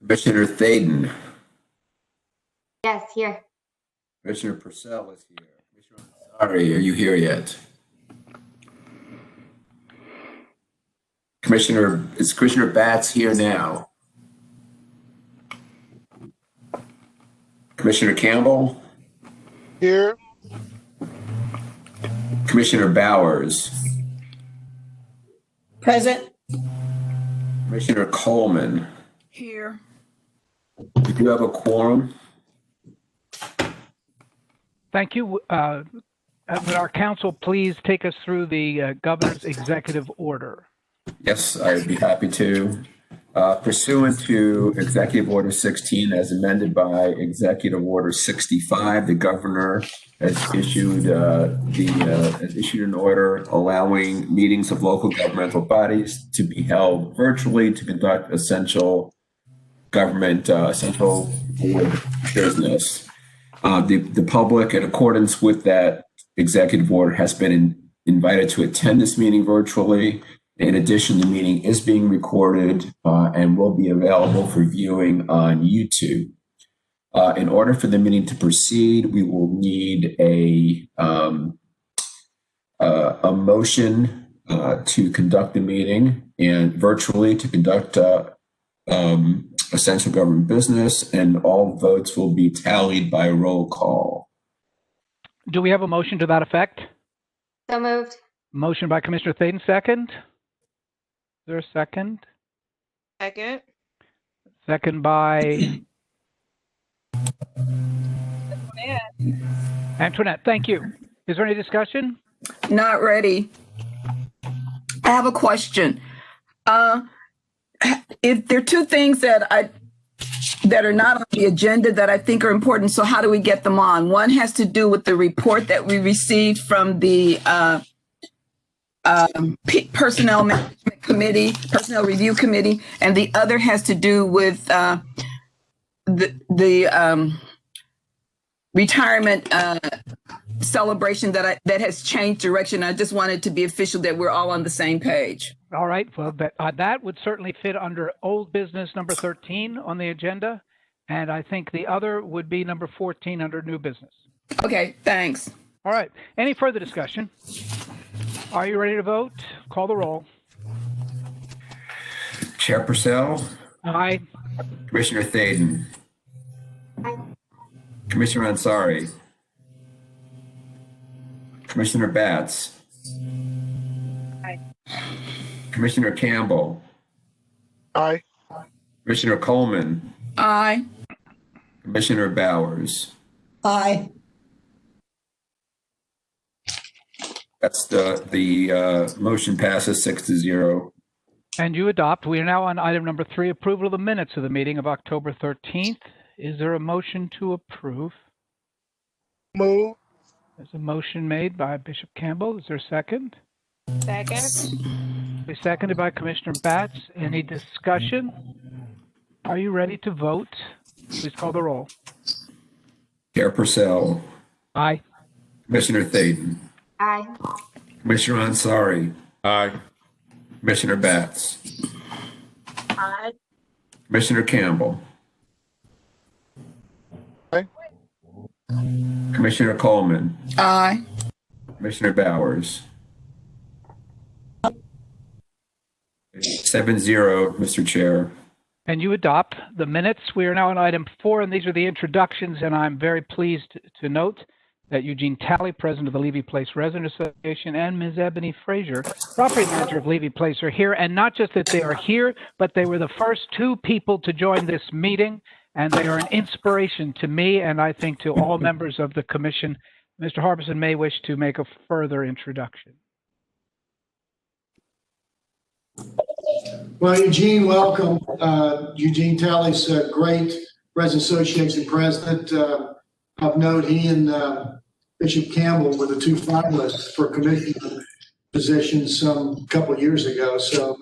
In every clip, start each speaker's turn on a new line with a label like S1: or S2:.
S1: Commissioner Thaden.
S2: Yes, here.
S1: Commissioner Purcell is here. Commissioner Ansari, are you here yet? Is Commissioner Batts here now? Commissioner Campbell?
S3: Here.
S1: Commissioner Bowers?
S4: Present.
S1: Commissioner Coleman?
S4: Here.
S1: Do you have a quorum?
S5: Thank you. Would our council please take us through the governor's executive order?
S1: Yes, I'd be happy to. Pursuant to Executive Order 16, as amended by Executive Order 65, the governor has issued an order allowing meetings of local governmental bodies to be held virtually to conduct essential government, essential board business. The public, in accordance with that executive order, has been invited to attend this meeting virtually. In addition, the meeting is being recorded and will be available for viewing on YouTube. In order for the meeting to proceed, we will need a motion to conduct the meeting and virtually to conduct essential government business, and all votes will be tallied by roll call.
S5: Do we have a motion to that effect?
S2: So moved.
S5: Motion by Commissioner Thaden, second. Is there a second?
S4: Second.
S5: Second by Antoinette. Thank you. Is there any discussion?
S4: Not ready. I have a question. If there are two things that are not on the agenda that I think are important, so how do we get them on? One has to do with the report that we received from the Personnel Management Committee, Personnel Review Committee, and the other has to do with the retirement celebration that has changed direction. I just wanted to be official that we're all on the same page.
S5: All right. Well, that would certainly fit under old business number 13 on the agenda, and I think the other would be number 14 under new business.
S4: Okay, thanks.
S5: All right. Any further discussion? Are you ready to vote? Call the roll.
S1: Chair Purcell?
S5: Aye.
S1: Commissioner Thaden?
S2: Aye.
S1: Commissioner Ansari? Commissioner Batts?
S2: Aye.
S1: Commissioner Campbell?
S3: Aye.
S1: Commissioner Coleman?
S4: Aye.
S1: Commissioner Bowers?
S4: Aye.
S1: That's the motion passes 6-0.
S5: And you adopt. We are now on item number 3, approval of the minutes of the meeting of October 13th. Is there a motion to approve?
S3: Move.
S5: There's a motion made by Bishop Campbell. Is there a second?
S4: Second.
S5: Seconded by Commissioner Batts. Any discussion? Are you ready to vote? Please call the roll.
S1: Chair Purcell?
S5: Aye.
S1: Commissioner Thaden?
S2: Aye.
S1: Commissioner Ansari?
S3: Aye.
S1: Commissioner Batts?
S2: Aye.
S1: Commissioner Campbell?
S3: Aye.
S1: Commissioner Coleman?
S4: Aye.
S1: Commissioner Bowers? 7-0, Mr. Chair.
S5: And you adopt the minutes. We are now on item 4, and these are the introductions, and I'm very pleased to note that Eugene Talley, president of the Levy Place Resident Association, and Ms. Ebony Frazier, property manager of Levy Place, are here. And not just that they are here, but they were the first 2 people to join this meeting, and they are an inspiration to me and I think to all members of the commission. Mr. Harbison may wish to make a further introduction.
S6: Well, Eugene, welcome. Eugene Talley's a great Resident Association president. Of note, he and Bishop Campbell were the 2 finalists for commission positions some couple of years ago. So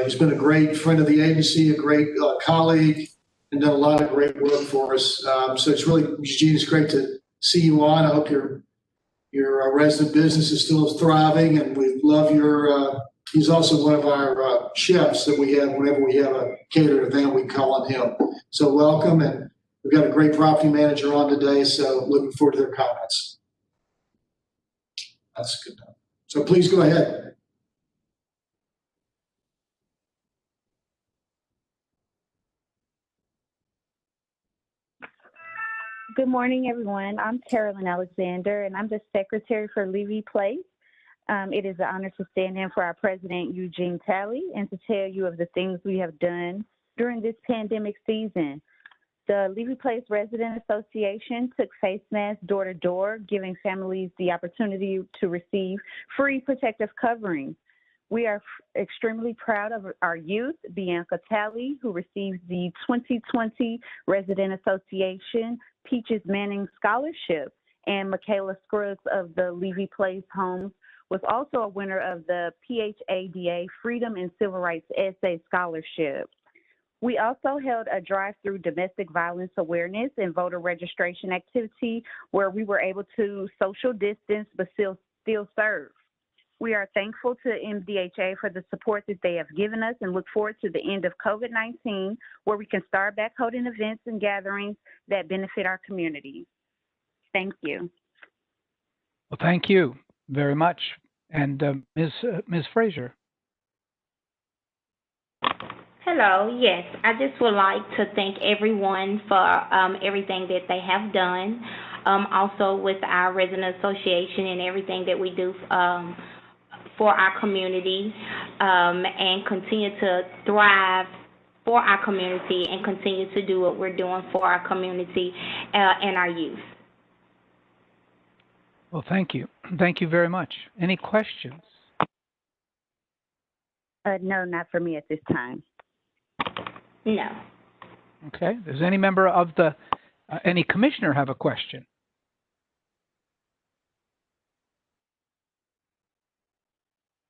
S6: he's been a great friend of the agency, a great colleague, and done a lot of great work for us. So it's really, Eugene, it's great to see you on. I hope your resident business is still thriving, and we love your He's also one of our chefs that we have whenever we have a catered event, we call on him. So welcome, and we've got a great property manager on today, so looking forward to their comments. That's good. So please go ahead.
S7: Good morning, everyone. I'm Carolyn Alexander, and I'm the secretary for Levy Place. It is an honor to stand in for our president, Eugene Talley, and to tell you of the things we have done during this pandemic season. The Levy Place Resident Association took face masks door to door, giving families the opportunity to receive free protective coverings. We are extremely proud of our youth, Bianca Talley, who received the 2020 Resident Association Peaches Manning Scholarship, and Michaela Scruggs of the Levy Place Homes was also a winner of the PHADA Freedom and Civil Rights Essay Scholarship. We also held a drive-through domestic violence awareness and voter registration activity where we were able to social distance but still serve. We are thankful to MDHA for the support that they have given us and look forward to the end of COVID-19, where we can start back holding events and gatherings that benefit our community. Thank you.
S5: Well, thank you very much. And Ms. Frazier.
S8: Hello, yes, I just would like to thank everyone for everything that they have done. Also with our resident association and everything that we do for our community, and continue to thrive for our community and continue to do what we're doing for our community and our youth.
S5: Well, thank you. Thank you very much. Any questions?
S7: No, not for me at this time.
S8: No.
S5: Okay. Does any member of the, any commissioner have a question?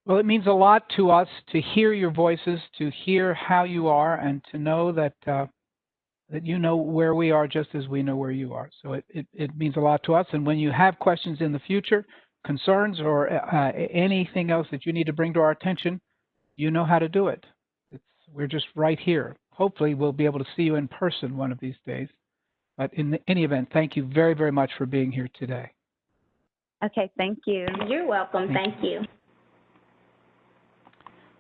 S5: Well, it means a lot to us to hear your voices, to hear how you are, and to know that that you know where we are just as we know where you are. So it means a lot to us. And when you have questions in the future, concerns, or anything else that you need to bring to our attention, you know how to do it. We're just right here. Hopefully, we'll be able to see you in person one of these days. But in any event, thank you very, very much for being here today.
S7: Okay, thank you.
S8: You're welcome. Thank you.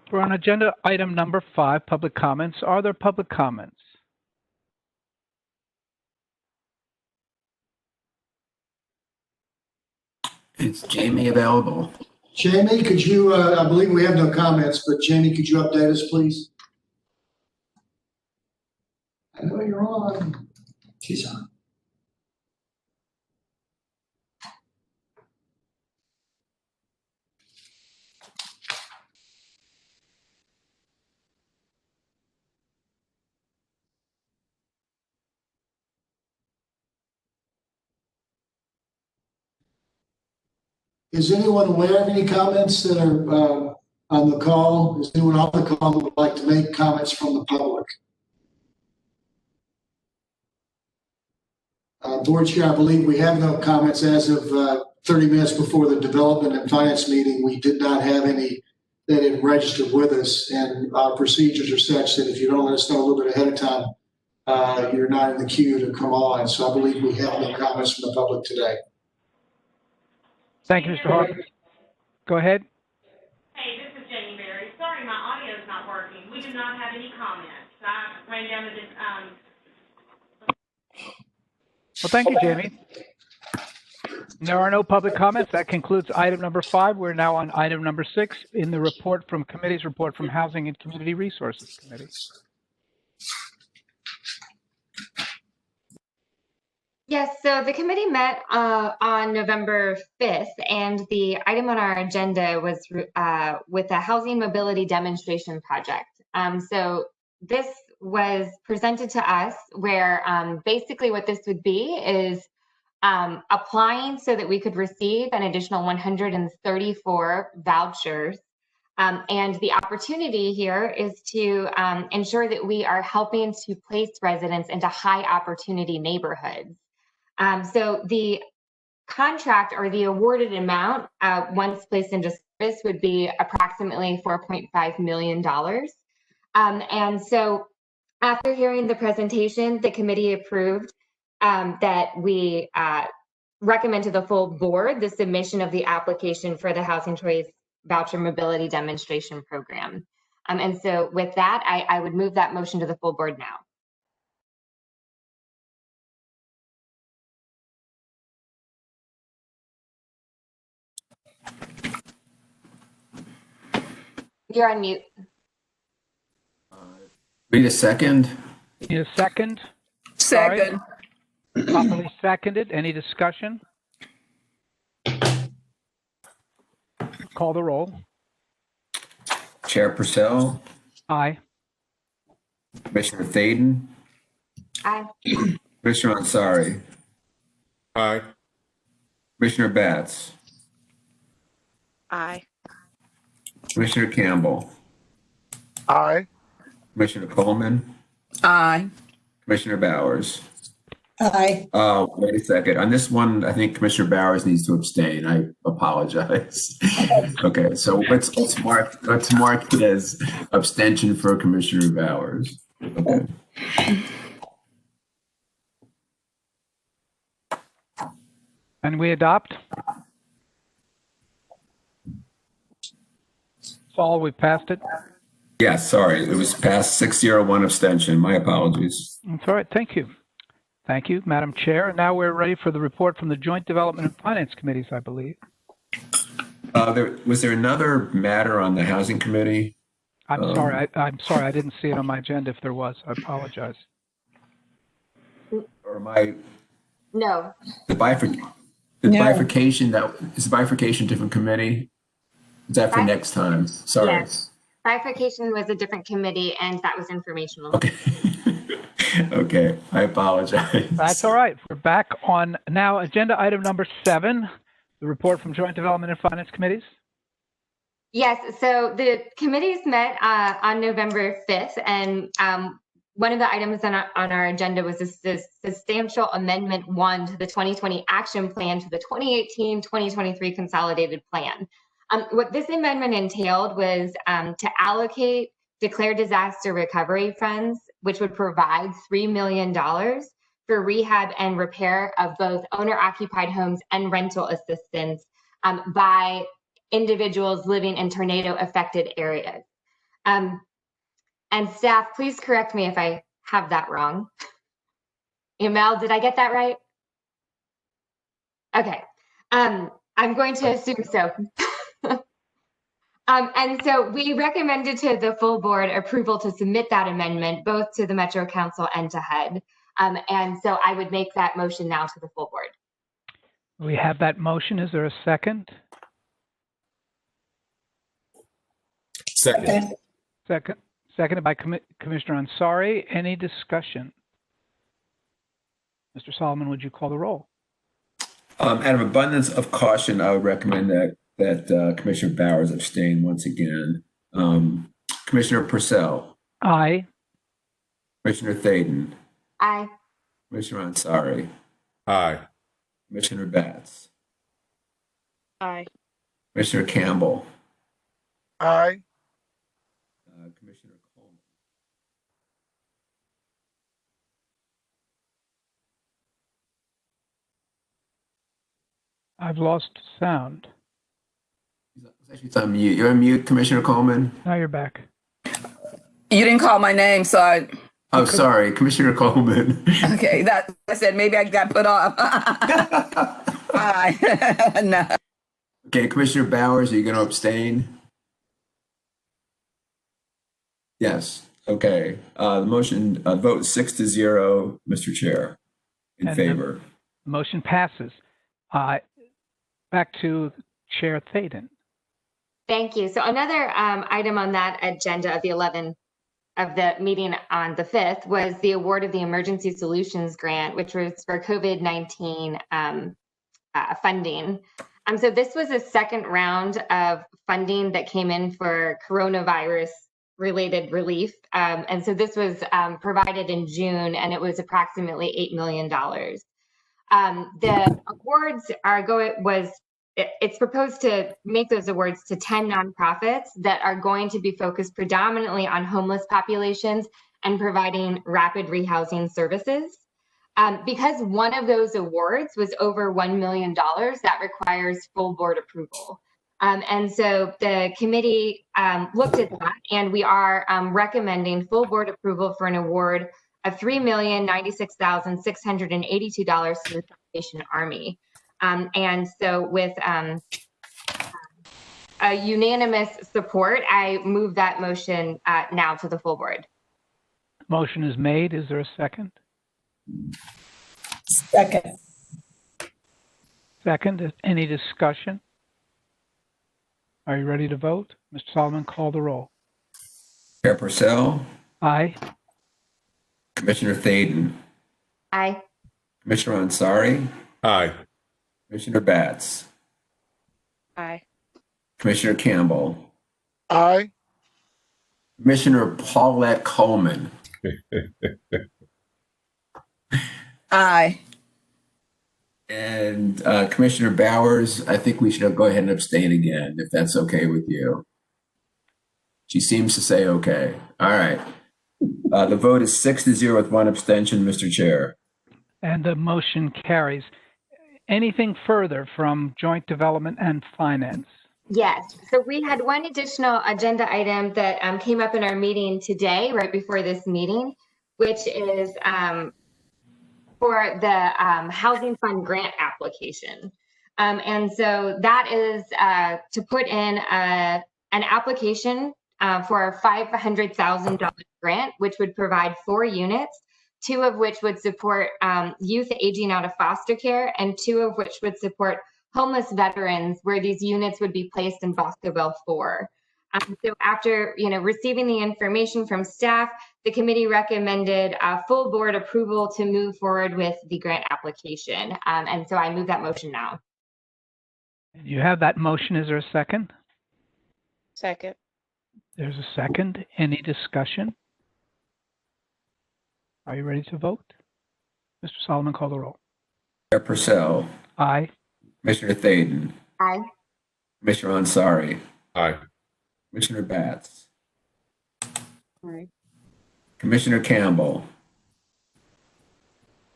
S5: We're on agenda item number 5, public comments. Are there public comments?
S1: Is Jamie available?
S6: Jamie, could you, I believe we have no comments, but Jamie, could you update us, please? I know you're on. She's on. Is anyone aware of any comments that are on the call? Is anyone on the call that would like to make comments from the public? Board Chair, I believe we have no comments as of 30 minutes before the Development and Finance meeting. We did not have any that had registered with us, and our procedures are such that if you don't let us know a little bit ahead of time, you're not in the queue to come on. So I believe we have no comments from the public today.
S5: Thank you, Mr. Hart. Go ahead.
S9: Hey, this is Jamie Berry. Sorry, my audio is not working. We do not have any comments. I ran down to this.
S5: Well, thank you, Jamie. There are no public comments. That concludes item number 5. We're now on item number 6 in the report from committee's report from Housing and Community Resources Committee.
S2: Yes, so the committee met on November 5th, and the item on our agenda was with a housing mobility demonstration project. So this was presented to us where basically what this would be is applying so that we could receive an additional 134 vouchers. And the opportunity here is to ensure that we are helping to place residents into high opportunity neighborhoods. So the contract or the awarded amount, once placed into would be approximately $4.5 million. And so after hearing the presentation, the committee approved that we recommend to the full board the submission of the application for the Housing Choice Voucher Mobility Demonstration Program. And so with that, I would move that motion to the full board now. You're on mute.
S1: Need a second?
S5: Need a second?
S4: Second.
S5: Properly seconded. Any discussion? Call the roll.
S1: Chair Purcell,
S5: Aye.
S1: Commissioner Thaden,
S2: Aye.
S1: Commissioner Ansari,
S3: Aye.
S1: Commissioner Batts,
S10: Aye.
S1: Commissioner Campbell,
S3: Aye.
S1: Commissioner Coleman,
S4: Aye.
S1: Commissioner Bowers.
S10: Aye.
S1: Wait a second. On this one, I think Commissioner Bowers needs to abstain. I apologize. Okay, so let's mark it as abstention for Commissioner Bowers. Okay.
S5: And we adopt? Saul, we passed it?
S1: Yes, sorry. It was passed 601 abstention. My apologies.
S5: That's all right. Thank you. Thank you, Madam Chair. And now we're ready for the report from the Joint Development and Finance Committees, I believe.
S1: Was there another matter on the Housing Committee?
S5: I'm sorry. I'm sorry. I didn't see it on my agenda. If there was, I apologize.
S1: Or am I?
S2: No.
S1: The bifurcation, is the bifurcation different committee? Is that for next time? Sorry.
S2: Yes. Bifurcation was a different committee, and that was informational.
S1: Okay. Okay, I apologize.
S5: That's all right. We're back on now agenda item number 7, the report from Joint Development and Finance Committees.
S2: Yes, so the committees met on November 5th, and one of the items on our agenda was this substantial amendment 1 to the 2020 action plan to the 2018-2023 consolidated plan. What this amendment entailed was to allocate declared disaster recovery funds, which would provide $3 million for rehab and repair of both owner-occupied homes and rental assistance by individuals living in tornado-affected areas. And staff, please correct me if I have that wrong. Emel, did I get that right? Okay, I'm going to assume so. And so we recommended to the full board approval to submit that amendment both to the Metro Council and to HUD. And so I would make that motion now to the full board.
S5: We have that motion. Is there a second?
S3: Second.
S5: Seconded by Commissioner Ansari. Any discussion? Mr. Solomon, would you call the roll?
S1: Out of abundance of caution, I would recommend that Commissioner Bowers abstain once again. Commissioner Purcell.
S5: Aye.
S1: Commissioner Thaden.
S2: Aye.
S1: Commissioner Ansari.
S3: Aye.
S1: Commissioner Batts.
S10: Aye.
S1: Commissioner Campbell.
S3: Aye.
S1: Commissioner Coleman.
S5: I've lost sound.
S1: He's on mute. You're on mute, Commissioner Coleman.
S5: Now you're back.
S4: You didn't call my name, so I.
S1: Oh, sorry, Commissioner Coleman.
S4: Okay, that I said maybe I got put off. Aye. No.
S1: Okay, Commissioner Bowers, are you going to abstain? Yes. Okay. The motion vote 6-0, Mr. Chair, in favor.
S5: The motion passes. Back to Chair Thaden.
S2: Thank you. So another item on that agenda of the 11th of the meeting on the 5th was the award of the Emergency Solutions Grant, which was for COVID-19 funding. So this was a second round of funding that came in for coronavirus related relief. And so this was provided in June, and it was approximately $8 million. The awards was it's proposed to make those awards to 10 nonprofits that are going to be focused predominantly on homeless populations and providing rapid rehousing services. Because one of those awards was over $1 million, that requires full board approval. And so the committee looked at that, and we are recommending full board approval for an award of $3,096,682 to the Salvation Army. And so with a unanimous support, I move that motion now to the full board.
S5: Motion is made. Is there a second?
S10: Second.
S5: Second. Any discussion? Are you ready to vote? Mr. Solomon, call the roll.
S1: Chair Purcell,
S5: Aye.
S1: Commissioner Thaden,
S2: Aye.
S1: Commissioner Ansari,
S3: Aye.
S1: Commissioner Batts,
S10: Aye.
S1: Commissioner Campbell,
S3: Aye.
S1: Commissioner Paulette Coleman,
S4: Aye.
S1: and Commissioner Bowers. I think we should go ahead and abstain again, if that's okay with you. She seems to say okay. All right. The vote is 6-0 with one abstention, Mr. Chair.
S5: And the motion carries. Anything further from Joint Development and Finance?
S2: Yes. So we had one additional agenda item that came up in our meeting today, right before this meeting, which is for the Housing Fund grant application. And so that is to put in an application for a $500,000 grant, which would provide 4 units, 2 of which would support youth aging out of foster care, and 2 of which would support homeless veterans, where these units would be placed in Bosco Bell 4. So after receiving the information from staff, the committee recommended full board approval to move forward with the grant application. And so I move that motion now.
S5: You have that motion. Is there a second?
S10: Second.
S5: There's a second. Any discussion? Are you ready to vote? Mr. Solomon, call the roll.
S1: Chair Purcell,
S5: Aye.
S1: Commissioner Thaden,
S2: Aye.
S1: Commissioner Ansari,
S3: Aye.
S1: Commissioner Batts,
S10: Aye.
S1: Commissioner Campbell,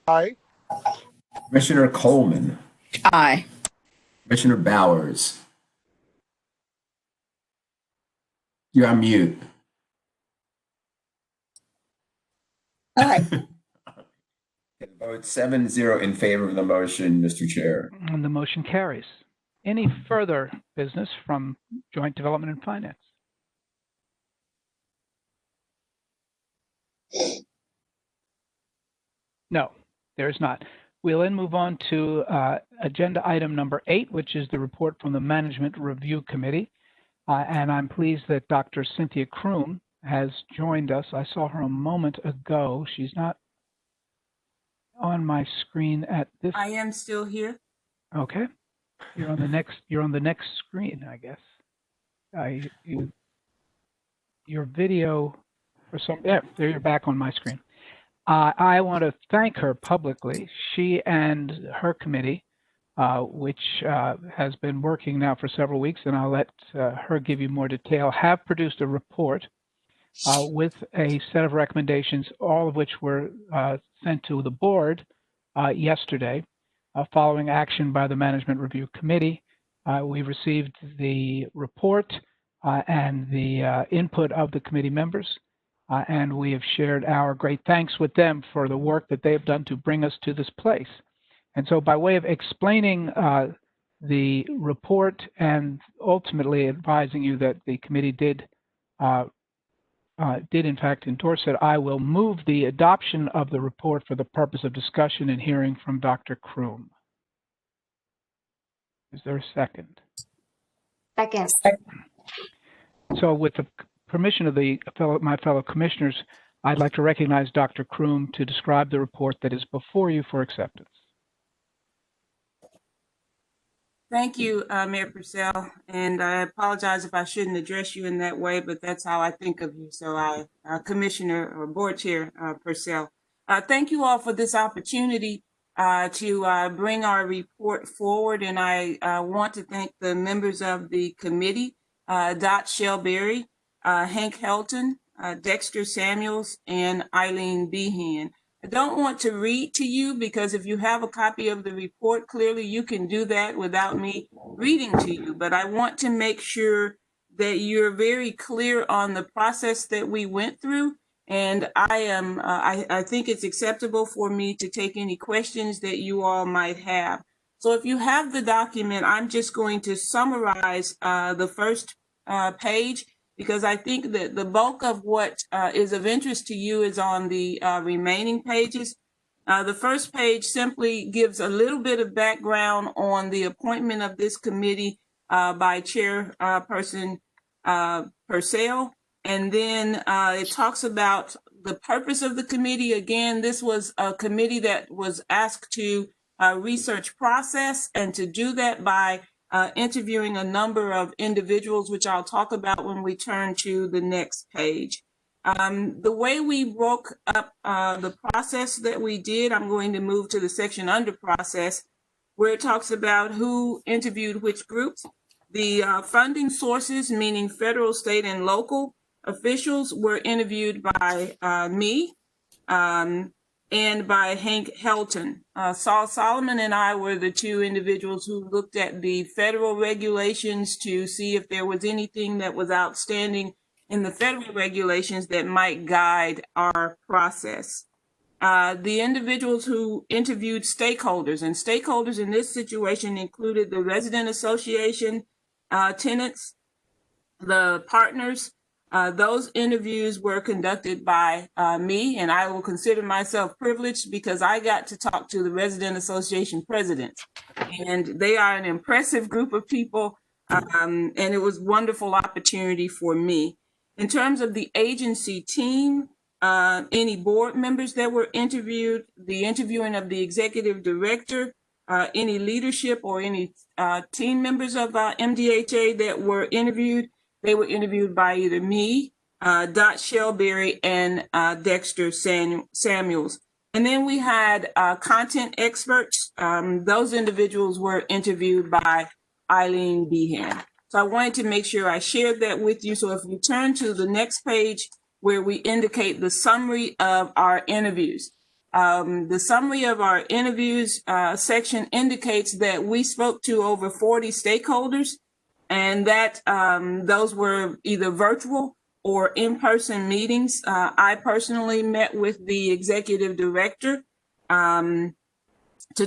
S3: Aye.
S1: Commissioner Coleman,
S4: Aye.
S1: Commissioner Bowers. You're on mute.
S10: Aye.
S1: Vote 7-0 in favor of the motion, Mr. Chair.
S5: And the motion carries. Any further business from Joint Development and Finance? No, there is not. We'll then move on to agenda item number 8, which is the report from the Management Review Committee. And I'm pleased that Dr. Cynthia Kroom has joined us. I saw her a moment ago. She's not on my screen at this.
S11: I am still here.
S5: Okay. You're on the next screen, I guess. Your video for some, yeah, there you're back on my screen. I want to thank her publicly. She and her committee, which has been working now for several weeks, and I'll let her give you more detail, have produced a report with a set of recommendations, all of which were sent to the board yesterday. Following action by the Management Review Committee, we received the report and the input of the committee members, and we have shared our great thanks with them for the work that they have done to bring us to this place. And so by way of explaining the report and ultimately advising you that the committee did in fact endorse it, I will move the adoption of the report for the purpose of discussion and hearing from Dr. Kroom. Is there a second?
S2: Second.
S5: So with the permission of my fellow commissioners, I'd like to recognize Dr. Kroom to describe the report that is before you for acceptance.
S11: Thank you, Mayor Purcell, and I apologize if I shouldn't address you in that way, but that's how I think of you. So Commissioner or Board Chair Purcell, thank you all for this opportunity to bring our report forward. And I want to thank the members of the committee, Dot Shellberry, Hank Helton, Dexter Samuels, and Eileen Behan. I don't want to read to you because if you have a copy of the report, clearly you can do that without me reading to you. But I want to make sure that you're very clear on the process that we went through. And I think it's acceptable for me to take any questions that you all might have. So if you have the document, I'm just going to summarize the first page, because I think that the bulk of what is of interest to you is on the remaining pages. The first page simply gives a little bit of background on the appointment of this committee by Chairperson Purcell. And then it talks about the purpose of the committee. Again, this was a committee that was asked to research process, and to do that by interviewing a number of individuals, which I'll talk about when we turn to the next page. The way we broke up the process that we did, I'm going to move to the section under process, where it talks about who interviewed which groups. The funding sources, meaning federal, state, and local officials, were interviewed by me and by Hank Helton. Saul Solomon and I were the two individuals who looked at the federal regulations to see if there was anything that was outstanding in the federal regulations that might guide our process. The individuals who interviewed stakeholders, and stakeholders in this situation included the resident association, tenants, the partners. Those interviews were conducted by me, and I will consider myself privileged because I got to talk to the Resident Association presidents. And they are an impressive group of people, and it was a wonderful opportunity for me. In terms of the agency team, any board members that were interviewed, the interviewing of the executive director, any leadership or any team members of MDHA that were interviewed, they were interviewed by either me, Dot Shellberry, and Dexter Samuels. And then we had content experts. Those individuals were interviewed by Eileen Behan. So I wanted to make sure I shared that with you. So if you turn to the next page where we indicate the summary of our interviews. The summary of our interviews section indicates that we spoke to over 40 stakeholders, and that those were either virtual or in-person meetings. I personally met with the executive director to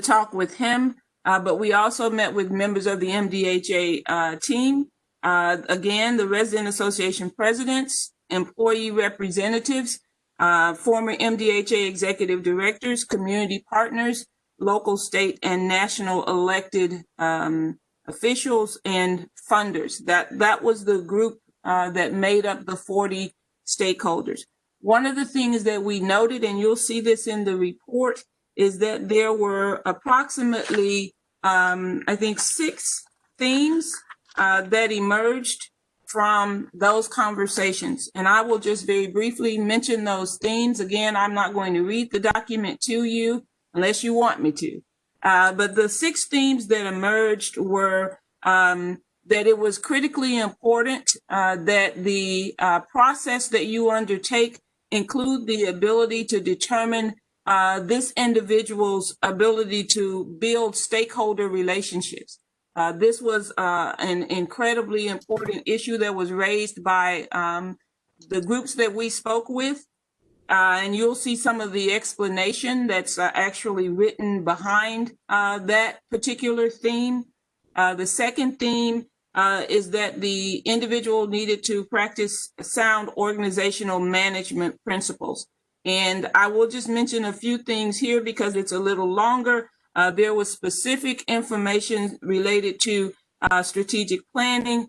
S11: talk with him, but we also met with members of the MDHA team. Again, the Resident Association presidents, employee representatives, former MDHA executive directors, community partners, local, state, and national elected officials, and funders. That was the group that made up the 40 stakeholders. One of the things that we noted, and you'll see this in the report, is that there were approximately, I think, 6 themes that emerged from those conversations. And I will just very briefly mention those themes. Again, I'm not going to read the document to you unless you want me to. But the 6 themes that emerged were that it was critically important that the process that you undertake include the ability to determine this individual's ability to build stakeholder relationships. This was an incredibly important issue that was raised by the groups that we spoke with. And you'll see some of the explanation that's actually written behind that particular theme. The second theme is that the individual needed to practice sound organizational management principles. And I will just mention a few things here because it's a little longer. There was specific information related to strategic planning,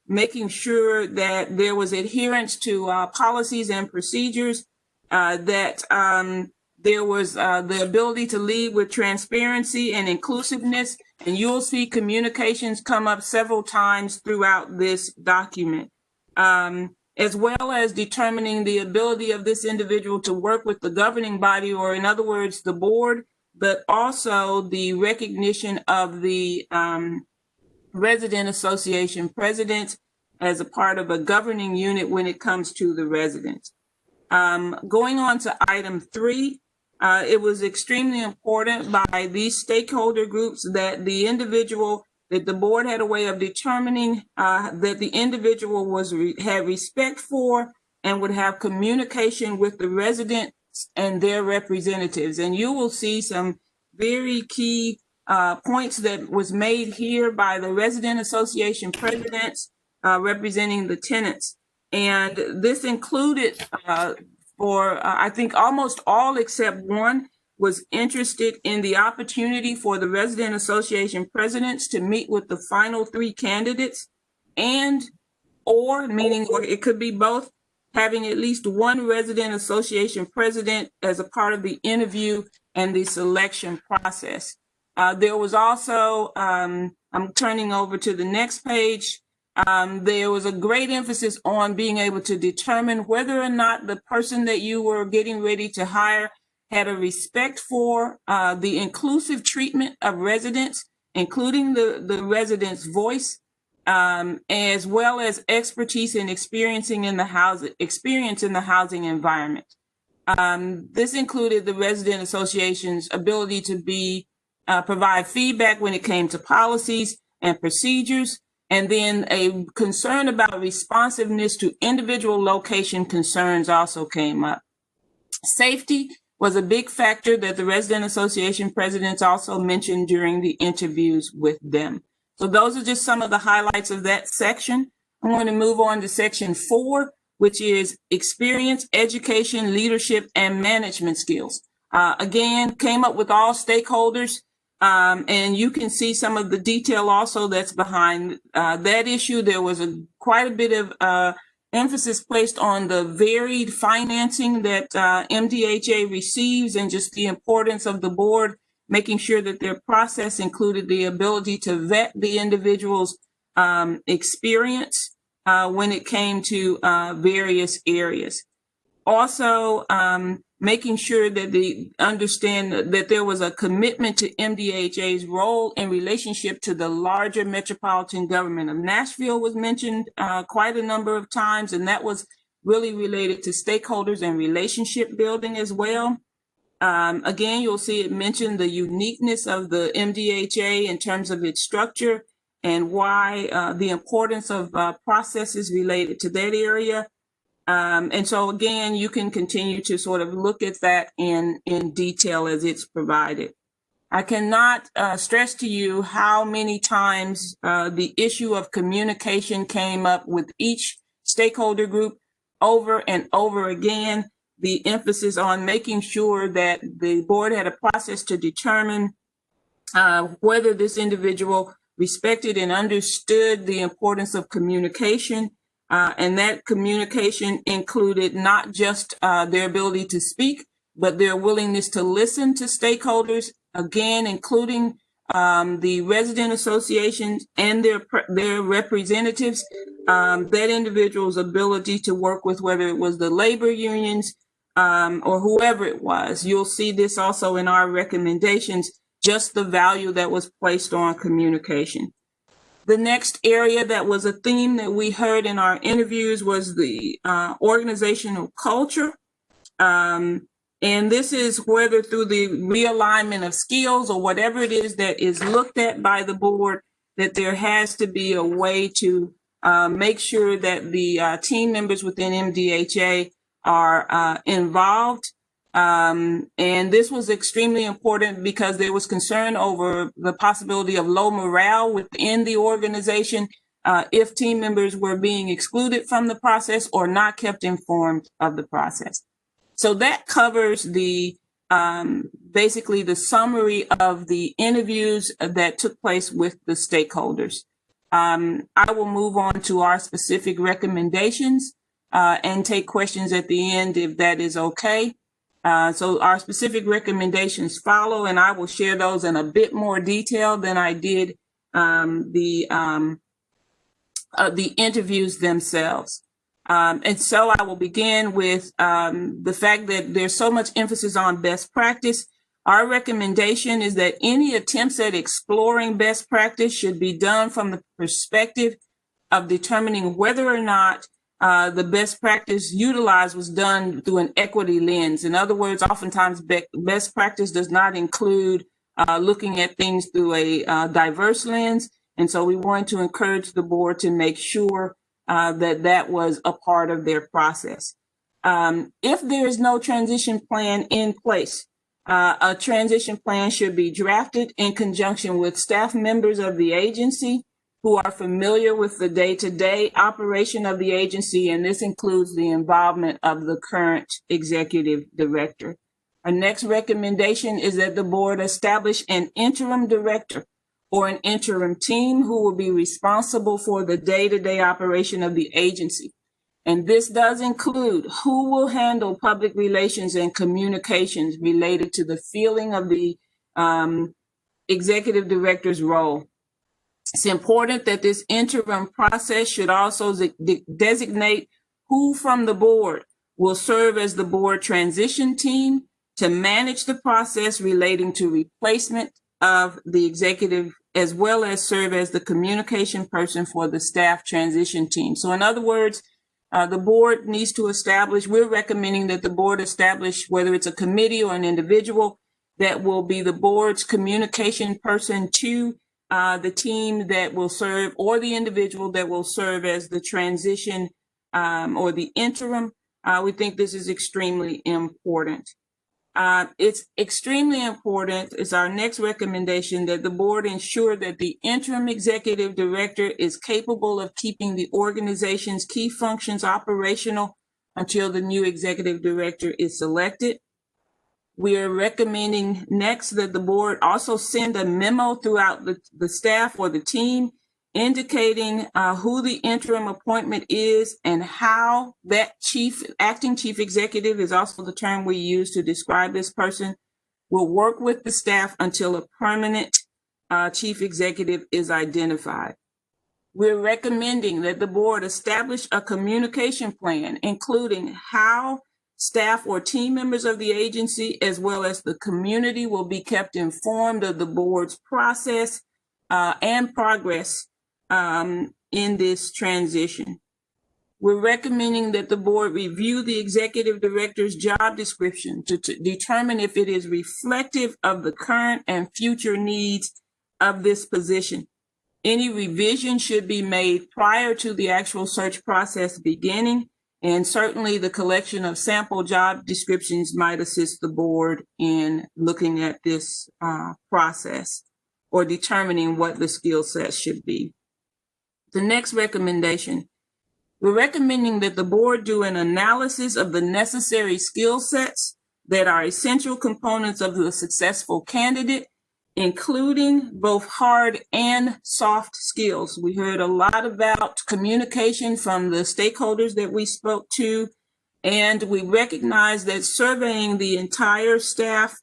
S11: making sure that there was adherence to policies and procedures, that there was the ability to lead with transparency and inclusiveness. And you'll see communications come up several times throughout this document, as well as determining the ability of this individual to work with the governing body, or in other words, the board, but also the recognition of the resident association presidents as a part of a governing unit when it comes to the residents. Going on to item 3, it was extremely important by these stakeholder groups that the board had a way of determining that the individual had respect for and would have communication with the residents and their representatives. And you will see some very key points that was made here by the resident association presidents representing the tenants. And this included I think almost all except one was interested in the opportunity for the resident association presidents to meet with the final 3 candidates or it could be both, having at least one resident association president as a part of the interview and the selection process. There was also, I'm turning over to the next page, there was a great emphasis on being able to determine whether or not the person that you were getting ready to hire had a respect for the inclusive treatment of residents, including the residents' voice, as well as expertise and experience in the housing environment. This included the resident association's ability to provide feedback when it came to policies and procedures, and then a concern about responsiveness to individual location concerns also came up. Safety was a big factor that the resident association presidents also mentioned during the interviews with them. So those are just some of the highlights of that section. I'm going to move on to section 4, which is experience, education, leadership, and management skills. Again, came up with all stakeholders, and you can see some of the detail also that's behind that issue. There was quite a bit of emphasis placed on the varied financing that MDHA receives and just the importance of the board making sure that their process included the ability to vet the individual's experience when it came to various areas. Also, making sure that they understand that there was a commitment to MDHA's role in relationship to the larger metropolitan government of Nashville was mentioned quite a number of times, and that was really related to stakeholders and relationship building as well. Again, you'll see it mentioned the uniqueness of the MDHA in terms of its structure and why the importance of processes related to that area. And so again, you can continue to sort of look at that in detail as it's provided. I cannot stress to you how many times the issue of communication came up with each stakeholder group over and over again. The emphasis on making sure that the board had a process to determine whether this individual respected and understood the importance of communication. And that communication included not just their ability to speak, but their willingness to listen to stakeholders, again, including the resident associations and their representatives, that individual's ability to work with whether it was the labor unions or whoever it was. You'll see this also in our recommendations, just the value that was placed on communication. The next area that was a theme that we heard in our interviews was the organizational culture. And this is whether through the realignment of skills or whatever it is that is looked at by the board, that there has to be a way to make sure that the team members within MDHA are involved. And this was extremely important because there was concern over the possibility of low morale within the organization if team members were being excluded from the process or not kept informed of the process. So that covers the basically the summary of the interviews that took place with the stakeholders. I will move on to our specific recommendations and take questions at the end if that is okay. So our specific recommendations follow, and I will share those in a bit more detail than I did the interviews themselves. And so I will begin with the fact that there's so much emphasis on best practice. Our recommendation is that any attempts at exploring best practice should be done from the perspective of determining whether or not the best practice utilized was done through an equity lens. In other words, oftentimes best practice does not include looking at things through a diverse lens. And so we want to encourage the board to make sure that that was a part of their process. If there is no transition plan in place, a transition plan should be drafted in conjunction with staff members of the agency who are familiar with the day-to-day operation of the agency, and this includes the involvement of the current executive director. Our next recommendation is that the board establish an interim director or an interim team who will be responsible for the day-to-day operation of the agency. And this does include who will handle public relations and communications related to the filling of the executive director's role. It's important that this interim process should also designate who from the board will serve as the board transition team to manage the process relating to replacement of the executive, as well as serve as the communication person for the staff transition team. So in other words, the board needs to establish, we're recommending that the board establish, whether it's a committee or an individual, that will be the board's communication person to the team that will serve, or the individual that will serve as the transition or the interim. We think this is extremely important. It's extremely important, is our next recommendation, that the board ensure that the interim executive director is capable of keeping the organization's key functions operational until the new executive director is selected. We are recommending next that the board also send a memo throughout the staff or the team indicating who the interim appointment is and how that acting chief executive is also the term we use to describe this person, will work with the staff until a permanent chief executive is identified. We're recommending that the board establish a communication plan, including how staff or team members of the agency, as well as the community, will be kept informed of the board's process and progress in this transition. We're recommending that the board review the executive director's job description to determine if it is reflective of the current and future needs of this position. Any revision should be made prior to the actual search process beginning, and certainly the collection of sample job descriptions might assist the board in looking at this process or determining what the skill set should be. The next recommendation, we're recommending that the board do an analysis of the necessary skill sets that are essential components of the successful candidate, including both hard and soft skills. We heard a lot about communication from the stakeholders that we spoke to, and we recognize that surveying the entire staff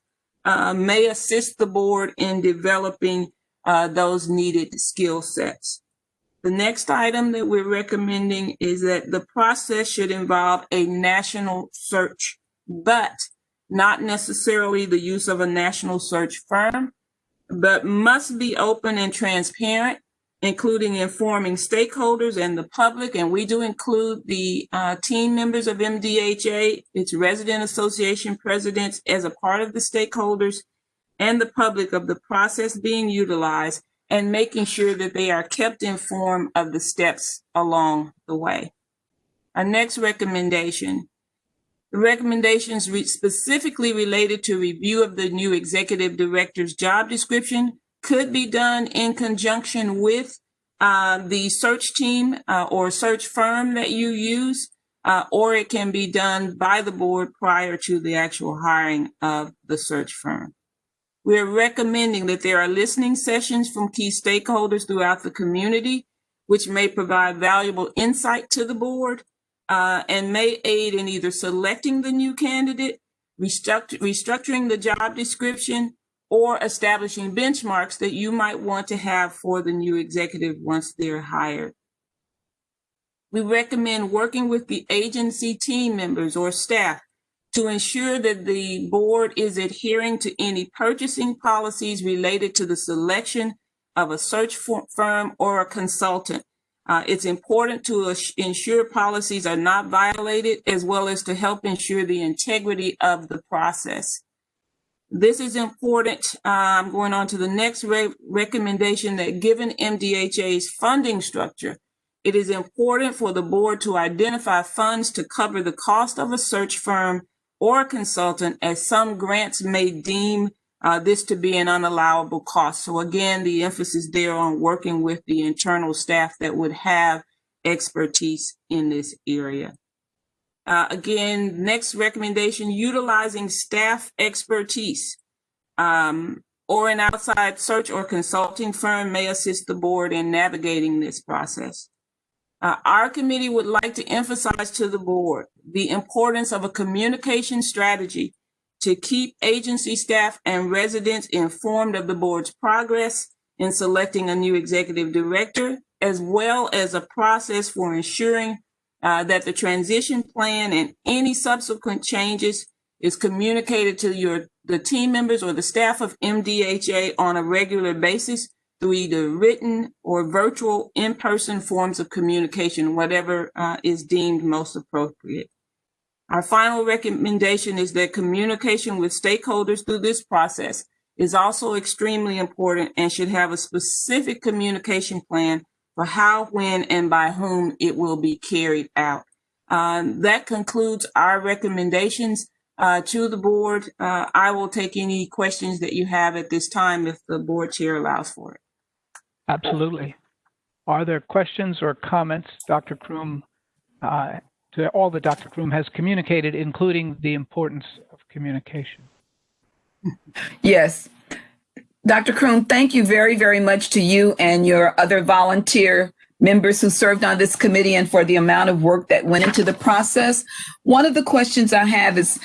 S11: may assist the board in developing those needed skill sets. The next item that we're recommending is that the process should involve a national search, but not necessarily the use of a national search firm, but must be open and transparent, including informing stakeholders and the public. And we do include the team members of MDHA, its resident association presidents, as a part of the stakeholders and the public of the process being utilized, and making sure that they are kept informed of the steps along the way. Our next recommendation, the recommendations specifically related to review of the new executive director's job description could be done in conjunction with the search team or search firm that you use, or it can be done by the board prior to the actual hiring of the search firm. We're recommending that there are listening sessions from key stakeholders throughout the community, which may provide valuable insight to the board and may aid in either selecting the new candidate, restructuring the job description, or establishing benchmarks that you might want to have for the new executive once they're hired. We recommend working with the agency team members or staff to ensure that the board is adhering to any purchasing policies related to the selection of a search firm or a consultant. It's important to ensure policies are not violated, as well as to help ensure the integrity of the process. This is important. I'm going on to the next recommendation, that given MDHA's funding structure, it is important for the board to identify funds to cover the cost of a search firm or a consultant, as some grants may deem this to be an unallowable cost. So again, the emphasis there on working with the internal staff that would have expertise in this area. Again, next recommendation, utilizing staff expertise or an outside search or consulting firm may assist the board in navigating this process. Our committee would like to emphasize to the board the importance of a communication strategy to keep agency staff and residents informed of the board's progress in selecting a new executive director, as well as a process for ensuring that the transition plan and any subsequent changes is communicated to the team members or the staff of MDHA on a regular basis through either written or virtual in-person forms of communication, whatever is deemed most appropriate. Our final recommendation is that communication with stakeholders through this process is also extremely important and should have a specific communication plan for how, when, and by whom it will be carried out. That concludes our recommendations to the board. I will take any questions that you have at this time if the board chair allows for it.
S5: Absolutely. Are there questions or comments, Dr. Kroom, to all that Dr. Kroom has communicated, including the importance of communication?
S4: Yes. Dr. Kroom, thank you very, very much to you and your other volunteer members who served on this committee and for the amount of work that went into the process. One of the questions I have is,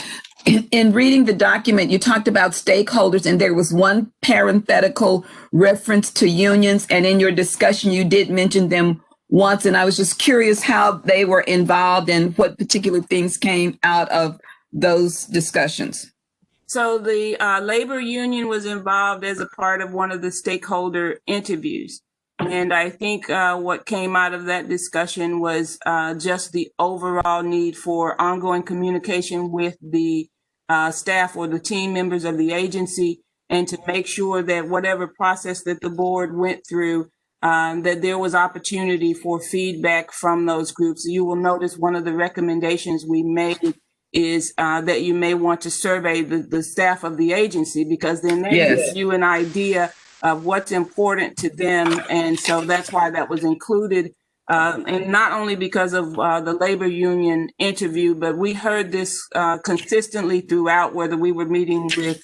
S4: in reading the document, you talked about stakeholders, and there was one parenthetical reference to unions, and in your discussion, you did mention them once, and I was just curious how they were involved and what particular things came out of those discussions.
S11: So the labor union was involved as a part of one of the stakeholder interviews. And I think what came out of that discussion was just the overall need for ongoing communication with the staff or the team members of the agency, and to make sure that whatever process that the board went through, that there was opportunity for feedback from those groups. You will notice one of the recommendations we made is that you may want to survey the staff of the agency, because then that gives you an idea of what's important to them. And so that's why that was included. And not only because of the labor union interview, but we heard this consistently throughout, whether we were meeting with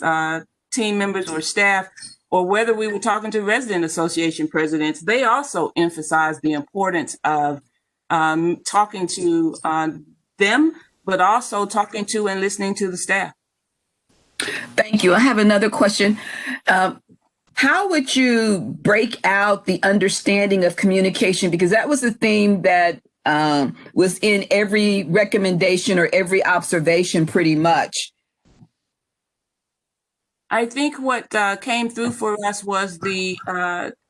S11: team members or staff, or whether we were talking to resident association presidents. They also emphasized the importance of talking to them, but also talking to and listening to the staff.
S4: Thank you. I have another question. How would you break out the understanding of communication? Because that was the theme that was in every recommendation or every observation pretty much.
S11: I think what came through for us was the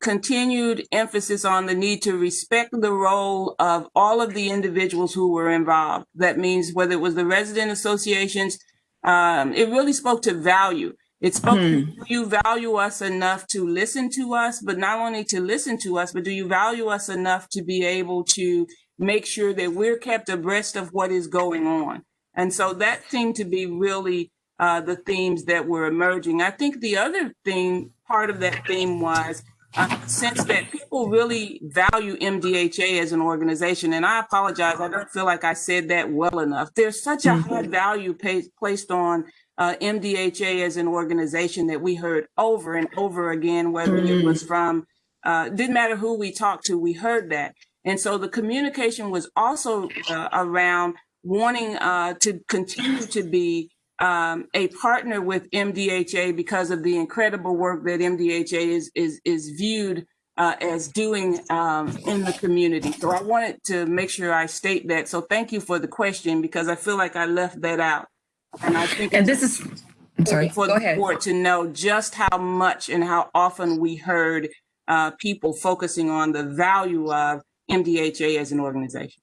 S11: continued emphasis on the need to respect the role of all of the individuals who were involved. That means whether it was the resident associations, it really spoke to value. It spoke to, do you value us enough to listen to us, but not only to listen to us, but do you value us enough to be able to make sure that we're kept abreast of what is going on? And so that seemed to be really the themes that were emerging. I think the other thing, part of that theme was a sense that people really value MDHA as an organization. And I apologize, I don't feel like I said that well enough. There's such a high value placed on MDHA as an organization that we heard over and over again, whether it was from, didn't matter who we talked to, we heard that. And so the communication was also around wanting to continue to be a partner with MDHA because of the incredible work that MDHA is viewed as doing in the community. So I wanted to make sure I state that. So thank you for the question, because I feel like I left that out. And I think
S4: And
S11: it's
S4: this is, I'm sorry,
S11: for
S4: go
S11: the
S4: ahead.
S11: board to know just how much and how often we heard people focusing on the value of MDHA as an organization.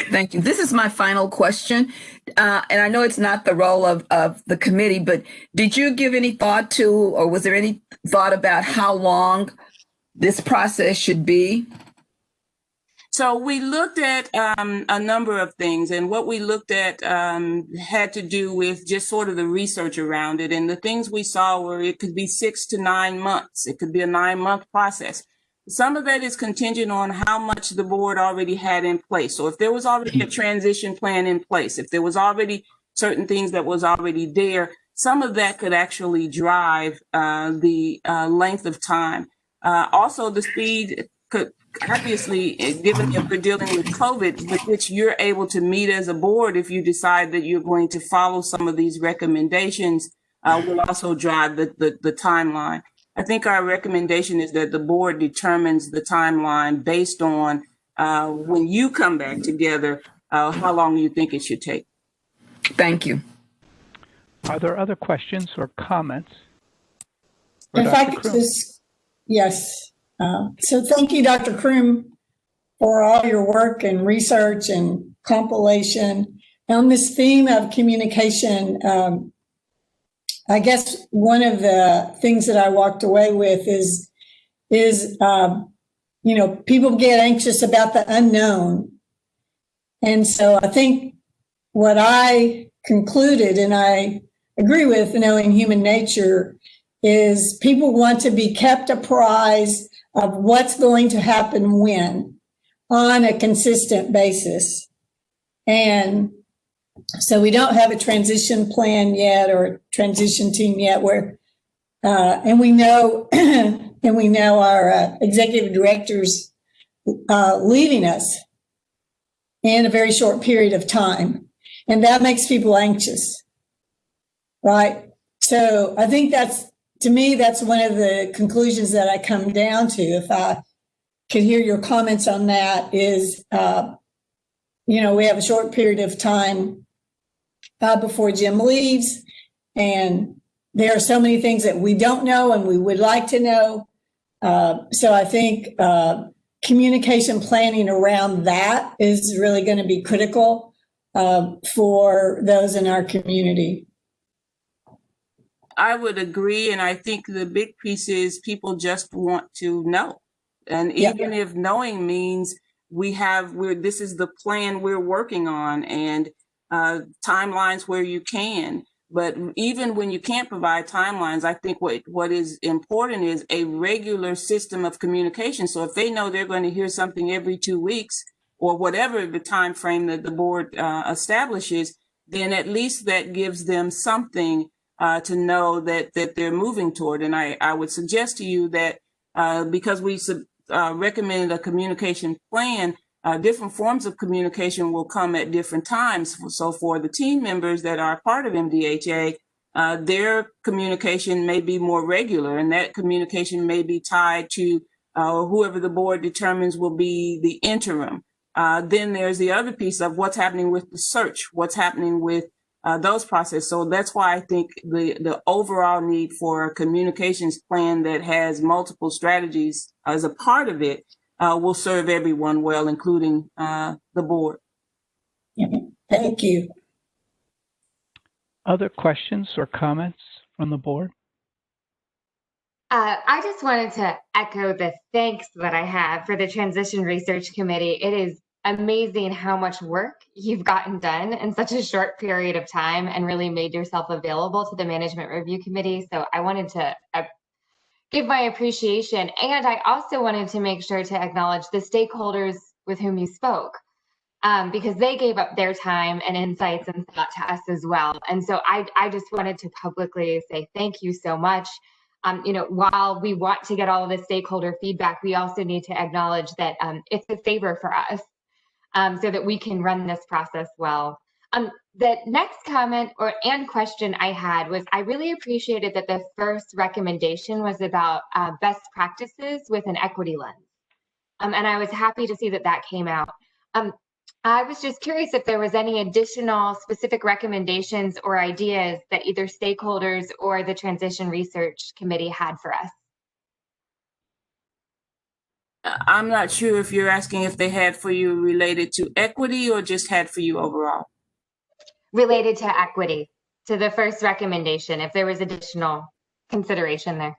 S4: Thank you. This is my final question. And I know it's not the role of the committee, but did you give any thought to, or was there any thought about how long this process should be?
S11: So we looked at a number of things, and what we looked at had to do with just sort of the research around it. And the things we saw were it could be 6 to 9 months. It could be a 9-month process. Some of that is contingent on how much the board already had in place. So if there was already a transition plan in place, if there was already certain things that was already there, some of that could actually drive the length of time. Also, the speed could obviously, given that we're dealing with COVID, with which you're able to meet as a board, if you decide that you're going to follow some of these recommendations, will also drive the timeline. I think our recommendation is that the board determines the timeline based on when you come back together, how long you think it should take.
S4: Thank you.
S5: Are there other questions or comments?
S10: If I could just, yes. So thank you, Dr. Kroom, for all your work and research and compilation. On this theme of communication, I guess one of the things that I walked away with is people get anxious about the unknown. And so I think what I concluded, and I agree with, knowing human nature, is people want to be kept apprised of what's going to happen when on a consistent basis. And so we don't have a transition plan yet or a transition team yet where, and we know, and we know our executive directors leaving us in a very short period of time. And that makes people anxious, right? So I think to me, that's one of the conclusions that I come down to. If I could hear your comments on that is, we have a short period of time before Jim leaves, and there are so many things that we don't know and we would like to know. So I think communication planning around that is really going to be critical for those in our community.
S11: I would agree. And I think the big piece is people just want to know. And even if knowing means this is the plan we're working on, and timelines where you can. But even when you can't provide timelines, I think what is important is a regular system of communication. So if they know they're going to hear something every 2 weeks or whatever the time frame that the board establishes, then at least that gives them something to know that they're moving toward. And I would suggest to you that because we recommended a communication plan, different forms of communication will come at different times. So for the team members that are part of MDHA, their communication may be more regular, and that communication may be tied to whoever the board determines will be the interim. Then there's the other piece of what's happening with the search, what's happening with those processes. So that's why I think the overall need for a communications plan that has multiple strategies as a part of it will serve everyone well, including the board.
S10: Thank you.
S5: Other questions or comments from the board?
S2: I just wanted to echo the thanks that I have for the Transition Research Committee. It is amazing how much work you've gotten done in such a short period of time and really made yourself available to the Management Review Committee. So I wanted to give my appreciation. And I also wanted to make sure to acknowledge the stakeholders with whom you spoke, because they gave up their time and insights and thought to us as well. And so I just wanted to publicly say thank you so much. While we want to get all of the stakeholder feedback, we also need to acknowledge that it's a favor for us so that we can run this process well. The next comment and question I had was, I really appreciated that the first recommendation was about best practices with an equity lens. And I was happy to see that came out. I was just curious if there was any additional specific recommendations or ideas that either stakeholders or the Transition Research Committee had for us.
S11: I'm not sure if you're asking if they had for you related to equity or just had for you overall.
S2: Related to equity, to the first recommendation, if there was additional consideration there.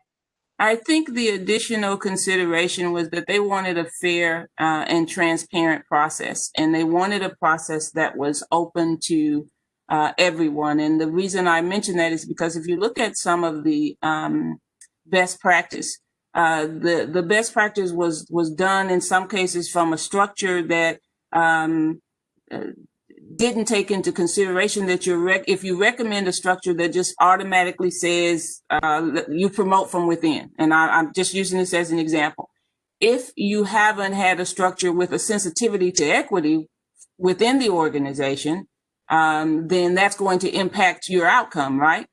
S11: I think the additional consideration was that they wanted a fair and transparent process, and they wanted a process that was open to everyone. And the reason I mention that is because if you look at some of the best practice, the best practice was done in some cases from a structure that didn't take into consideration that if you recommend a structure that just automatically says you promote from within, and I'm just using this as an example. If you haven't had a structure with a sensitivity to equity within the organization, then that's going to impact your outcome, right?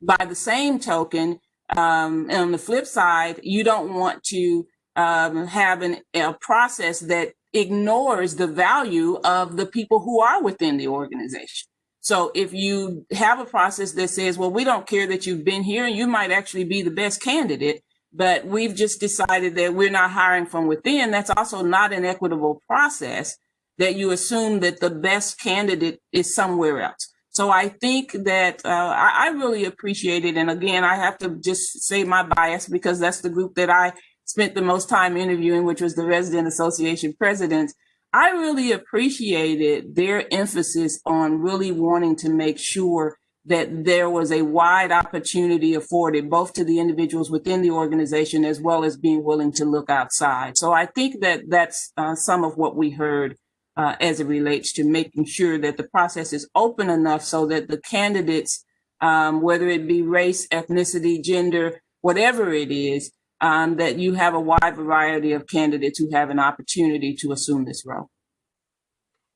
S11: By the same token, on the flip side, you don't want to have a process that ignores the value of the people who are within the organization. So if you have a process that says, well, we don't care that you've been here and you might actually be the best candidate, but we've just decided that we're not hiring from within, that's also not an equitable process, that you assume that the best candidate is somewhere else. So I think that I really appreciate it. And again, I have to just say my bias because that's the group that I spent the most time interviewing, which was the Resident Association presidents. I really appreciated their emphasis on really wanting to make sure that there was a wide opportunity afforded both to the individuals within the organization as well as being willing to look outside. So I think that that's some of what we heard as it relates to making sure that the process is open enough so that the candidates, whether it be race, ethnicity, gender, whatever it is, that you have a wide variety of candidates who have an opportunity to assume this role.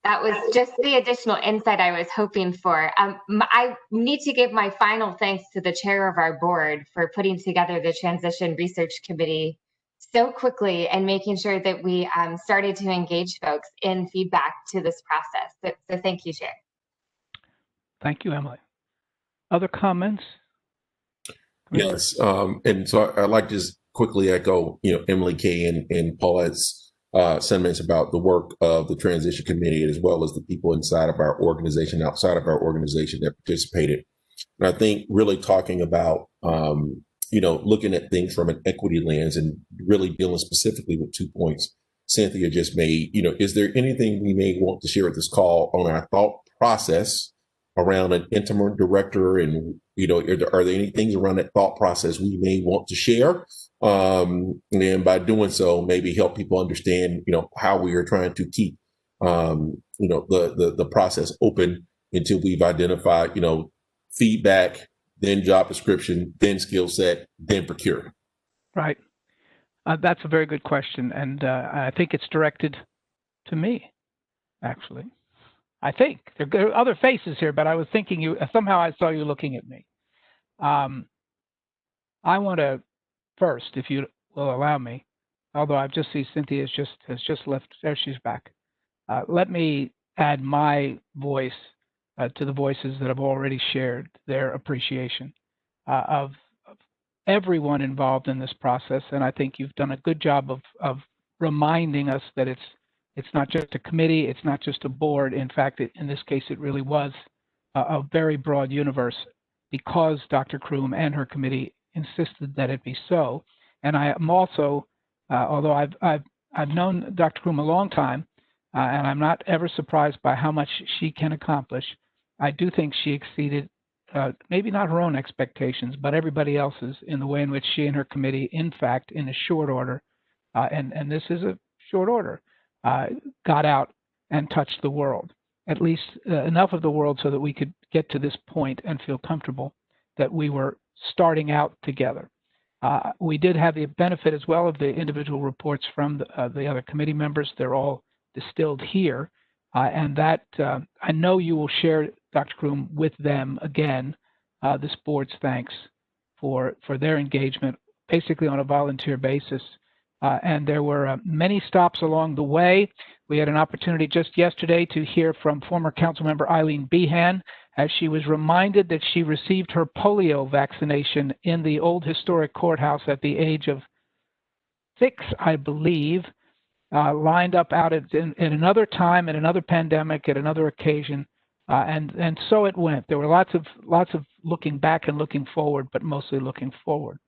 S2: That was just the additional insight I was hoping for. I need to give my final thanks to the chair of our board for putting together the Transition Research Committee so quickly and making sure that we started to engage folks in feedback to this process. So thank you, Chair.
S5: Thank you, Emily. Other comments?
S3: Yes, and so I'd like to just quickly echo, Emily Kay and Paulette's sentiments about the work of the Transition Committee, as well as the people inside of our organization, outside of our organization that participated. And I think really talking about, looking at things from an equity lens and really dealing specifically with 2 points Cynthia just made, is there anything we may want to share at this call on our thought process around an interim director? And, are there any things around that thought process we may want to share? And by doing so, maybe help people understand, how we are trying to keep, the process open until we've identified, feedback, then job description, then skill set, then procurement.
S5: Right. That's a very good question. And I think it's directed to me, actually. I think there are other faces here, but I was thinking somehow I saw you looking at me. I want to first, if you will allow me, although I just see Cynthia has just left. There she's back. Let me add my voice to the voices that have already shared their appreciation of everyone involved in this process. And I think you've done a good job of reminding us that it's not just a committee, it's not just a board. In fact, in this case, it really was a very broad universe because Dr. Kroom and her committee insisted that it be so. And I am also, although I've known Dr. Kroom a long time, and I'm not ever surprised by how much she can accomplish, I do think she exceeded maybe not her own expectations, but everybody else's in the way in which she and her committee, in fact, in a short order, and this is a short order, got out and touched the world, at least enough of the world so that we could get to this point and feel comfortable that we were starting out together. We did have the benefit as well of the individual reports from the other committee members. They're all distilled here. And that I know you will share, Dr. Kroom, with them again, this board's thanks for their engagement, basically on a volunteer basis, and there were many stops along the way. We had an opportunity just yesterday to hear from former Councilmember Eileen Behan, as she was reminded that she received her polio vaccination in the old historic courthouse at the age of 6, I believe, lined up out in another time, at another pandemic, at another occasion, and so it went. There were lots of looking back and looking forward, but mostly looking forward.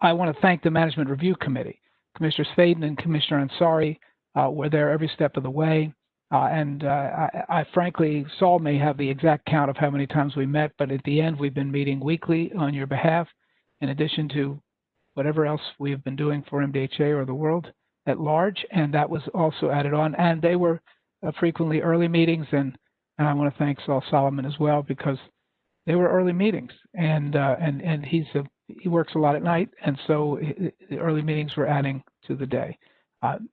S5: I want to thank the Management Review Committee. Commissioner Spaden and Commissioner Ansari were there every step of the way. And I frankly, Saul may have the exact count of how many times we met, but at the end, we've been meeting weekly on your behalf, in addition to whatever else we've been doing for MDHA or the world at large. And that was also added on. And they were frequently early meetings. And I want to thank Saul Solomon as well, because they were early meetings. And he works a lot at night. And so the early meetings were adding to the day.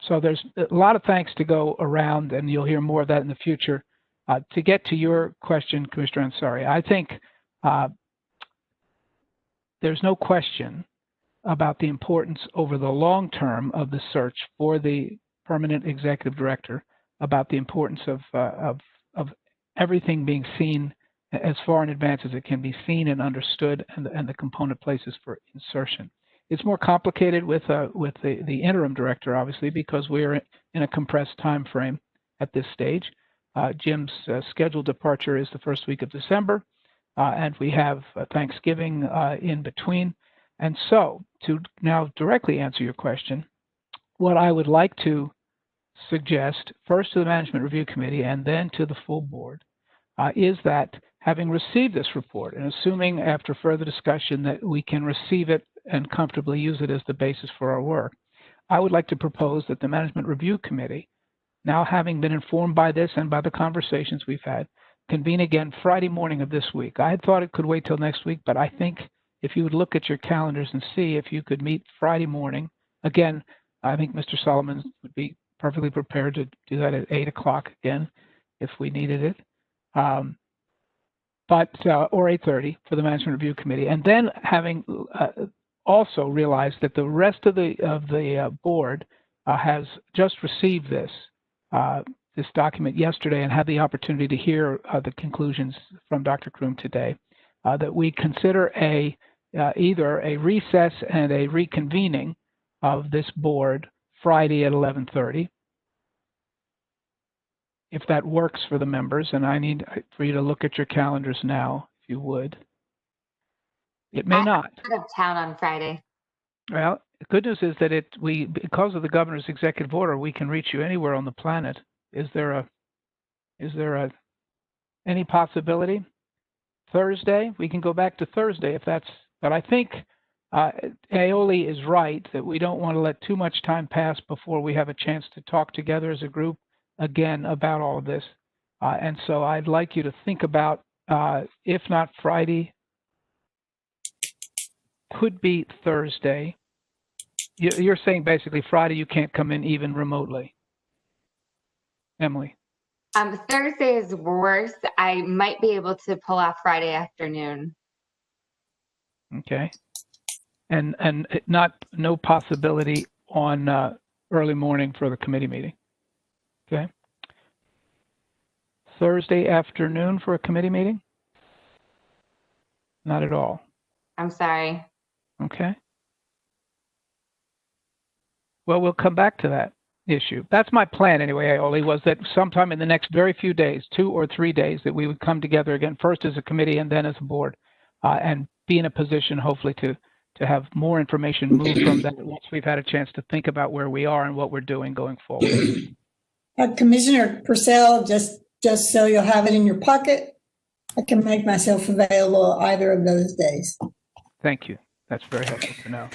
S5: So there's a lot of thanks to go around, and you'll hear more of that in the future. To get to your question, Commissioner Ansari, I think there's no question about the importance over the long term of the search for the permanent executive director, about the importance of everything being seen as far in advance as it can be seen and understood, and the component places for insertion. It's more complicated with the interim director, obviously, because we're in a compressed time frame at this stage. Jim's scheduled departure is the first week of December, and we have Thanksgiving in between. And so, to now directly answer your question, what I would like to suggest, first to the Management Review Committee and then to the full board, is that having received this report, and assuming after further discussion that we can receive it and comfortably use it as the basis for our work, I would like to propose that the Management Review Committee, now having been informed by this and by the conversations we've had, convene again Friday morning of this week. I had thought it could wait till next week, but I think if you would look at your calendars and see if you could meet Friday morning, again, I think Mr. Solomon would be perfectly prepared to do that at 8 o'clock again if we needed it. Or 8:30 for the Management Review Committee, and then having also realized that the rest of the board has just received this document yesterday and had the opportunity to hear the conclusions from Dr. Kroom today, that we consider either a recess and a reconvening of this board Friday at 11:30. If that works for the members, and I need for you to look at your calendars now, if you would. It may not.
S2: I'm out of town on Friday.
S5: Well, the good news is that because of the governor's executive order, we can reach you anywhere on the planet. Is there any possibility? Thursday? We can go back to Thursday if that's. But I think Aoli is right that we don't want to let too much time pass before we have a chance to talk together as a group again about all of this. And so I'd like you to think about, if not Friday, could be Thursday. You're saying basically Friday you can't come in even remotely. Emily?
S2: Thursday is worse. I might be able to pull off Friday afternoon.
S5: Okay. And no possibility on early morning for the committee meeting. Okay. Thursday afternoon for a committee meeting? Not at all.
S2: I'm sorry.
S5: Okay. Well, we'll come back to that issue. That's my plan anyway, Aoli, was that sometime in the next very few days, 2 or 3 days, that we would come together again, first as a committee and then as a board, and be in a position hopefully to have more information move from that once we've had a chance to think about where we are and what we're doing going forward.
S10: Commissioner Purcell, just so you'll have it in your pocket, I can make myself available either of those days.
S5: Thank you. That's very helpful to know.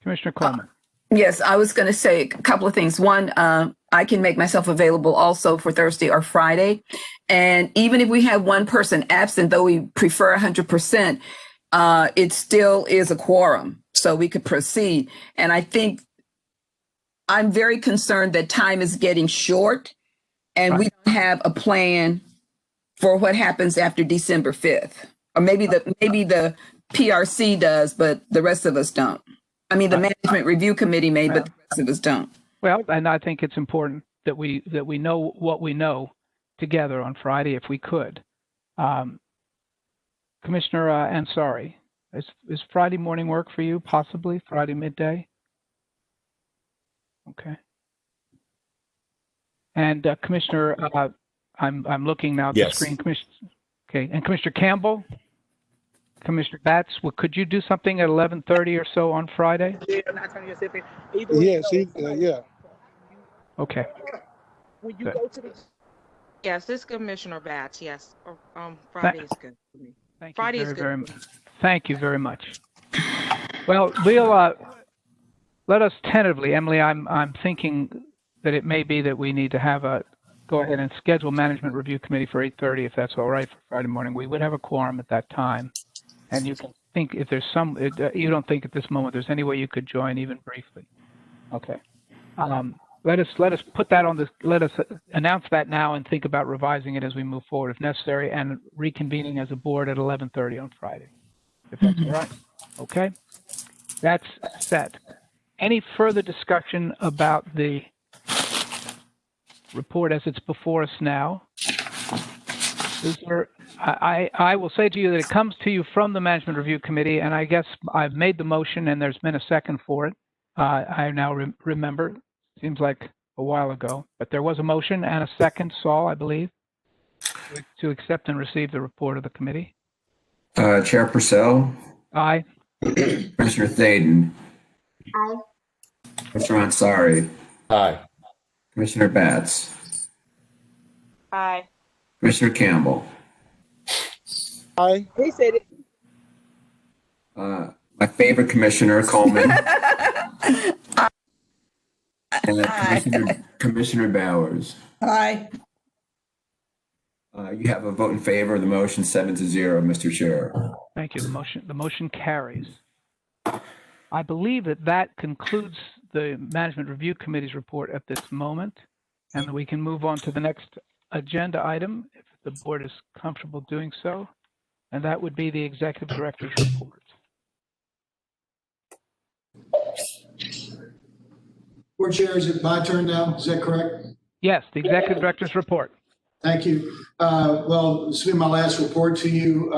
S5: Commissioner Coleman.
S4: Yes, I was going to say a couple of things. One, I can make myself available also for Thursday or Friday. And even if we have one person absent, though we prefer 100%, it still is a quorum. So we could proceed. And I think I'm very concerned that time is getting short and we don't have a plan for what happens after December 5th. Or maybe the PRC does, but the rest of us don't. I mean, the Management Review Committee may, but the rest of us don't.
S5: Well, and I think it's important that we know what we know together on Friday, if we could. Commissioner Ansari, is Friday morning work for you? Possibly Friday midday. Okay. And Commissioner, I'm looking now at the screen. Okay, and Commissioner Campbell, Commissioner Batts, could you do something at 11:30 or so on Friday?
S12: Yes, yeah.
S5: Okay.
S13: Will you go to the? Yes, this Commissioner Batts. Yes, Friday is good for me. Friday is good.
S5: Thank you very much. Well, we'll let us tentatively, Emily. I'm thinking that it may be that we need to go ahead and schedule Management Review Committee for 8:30, if that's all right for Friday morning. We would have a quorum at that time, and you can think if there's you don't think at this moment there's any way you could join even briefly. Okay. Let us put that on this. Let us announce that now and think about revising it as we move forward, if necessary, and reconvening as a board at 11:30 on Friday, if that's all right. Okay, that's set. Any further discussion about the report as it's before us now? Is there? I will say to you that it comes to you from the Management Review Committee, and I guess I've made the motion, and there's been a second for it. I now remember. Seems like a while ago, but there was a motion and a second, Saul, I believe, to accept and receive the report of the committee.
S1: Chair Purcell.
S5: Aye.
S1: Commissioner Thaden.
S2: Aye.
S1: Commissioner Ansari.
S3: Aye.
S1: Commissioner Batts.
S13: Aye.
S1: Commissioner Campbell.
S12: Aye.
S13: He said it.
S1: My favorite Commissioner Coleman. And Commissioner Bowers.
S10: Aye.
S1: You have a vote in favor of the motion, 7-0, Mr. Chair.
S5: Thank you. The motion carries. I believe that concludes the Management Review Committee's report at this moment, and that we can move on to the next agenda item if the board is comfortable doing so, and that would be the Executive Director's report.
S6: Board Chair, is it my turn now? Is that correct?
S5: Yes, the Executive Director's report.
S6: Thank you. Well, this will be my last report to you.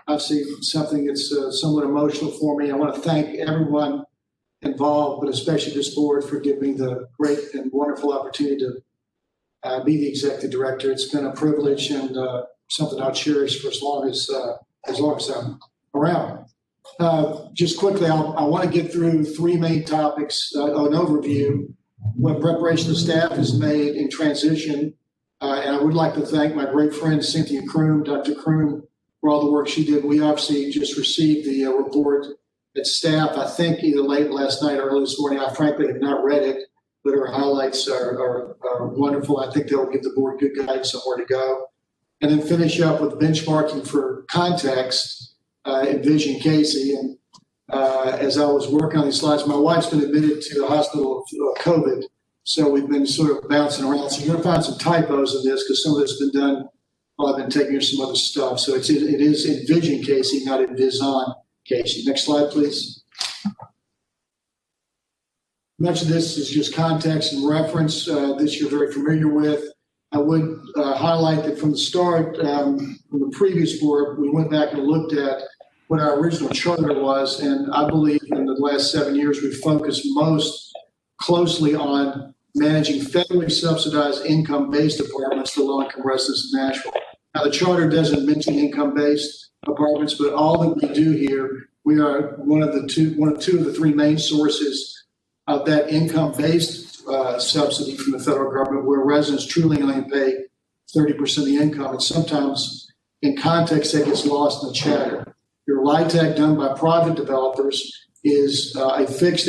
S6: Obviously, something that's somewhat emotional for me. I want to thank everyone involved, but especially this board for giving me the great and wonderful opportunity to be the Executive Director. It's been a privilege and something I'll cherish for as long as I'm around. Just quickly, I want to get through three main topics, an overview, what preparation the staff has made in transition. And I would like to thank my great friend, Cynthia Kroom, Dr. Kroom, for all the work she did. We obviously just received the report at staff, I think either late last night or early this morning. I frankly have not read it, but her highlights are wonderful. I think they'll give the board good guidance on where to go. And then finish up with benchmarking for context. Envision Casey, and as I was working on these slides, my wife's been admitted to the hospital of COVID, so we've been sort of bouncing around. So you're going to find some typos in this because some of this has been done while I've been taking care of some other stuff. So it is Envision Casey, not Envision Casey. Next slide, please. Much of this is just context and reference. This you're very familiar with. I would highlight that from the start, from the previous board, we went back and looked at what our original charter was, and I believe in the last 7 years we've focused most closely on managing federally subsidized income-based apartments for low-income residents in Nashville. Now, the charter doesn't mention income-based apartments, but all that we do here, we are one of two of the three main sources of that income-based subsidy from the federal government, where residents truly only pay 30% of the income, and sometimes in context that gets lost in the chatter. Your LIHTC done by private developers is a fixed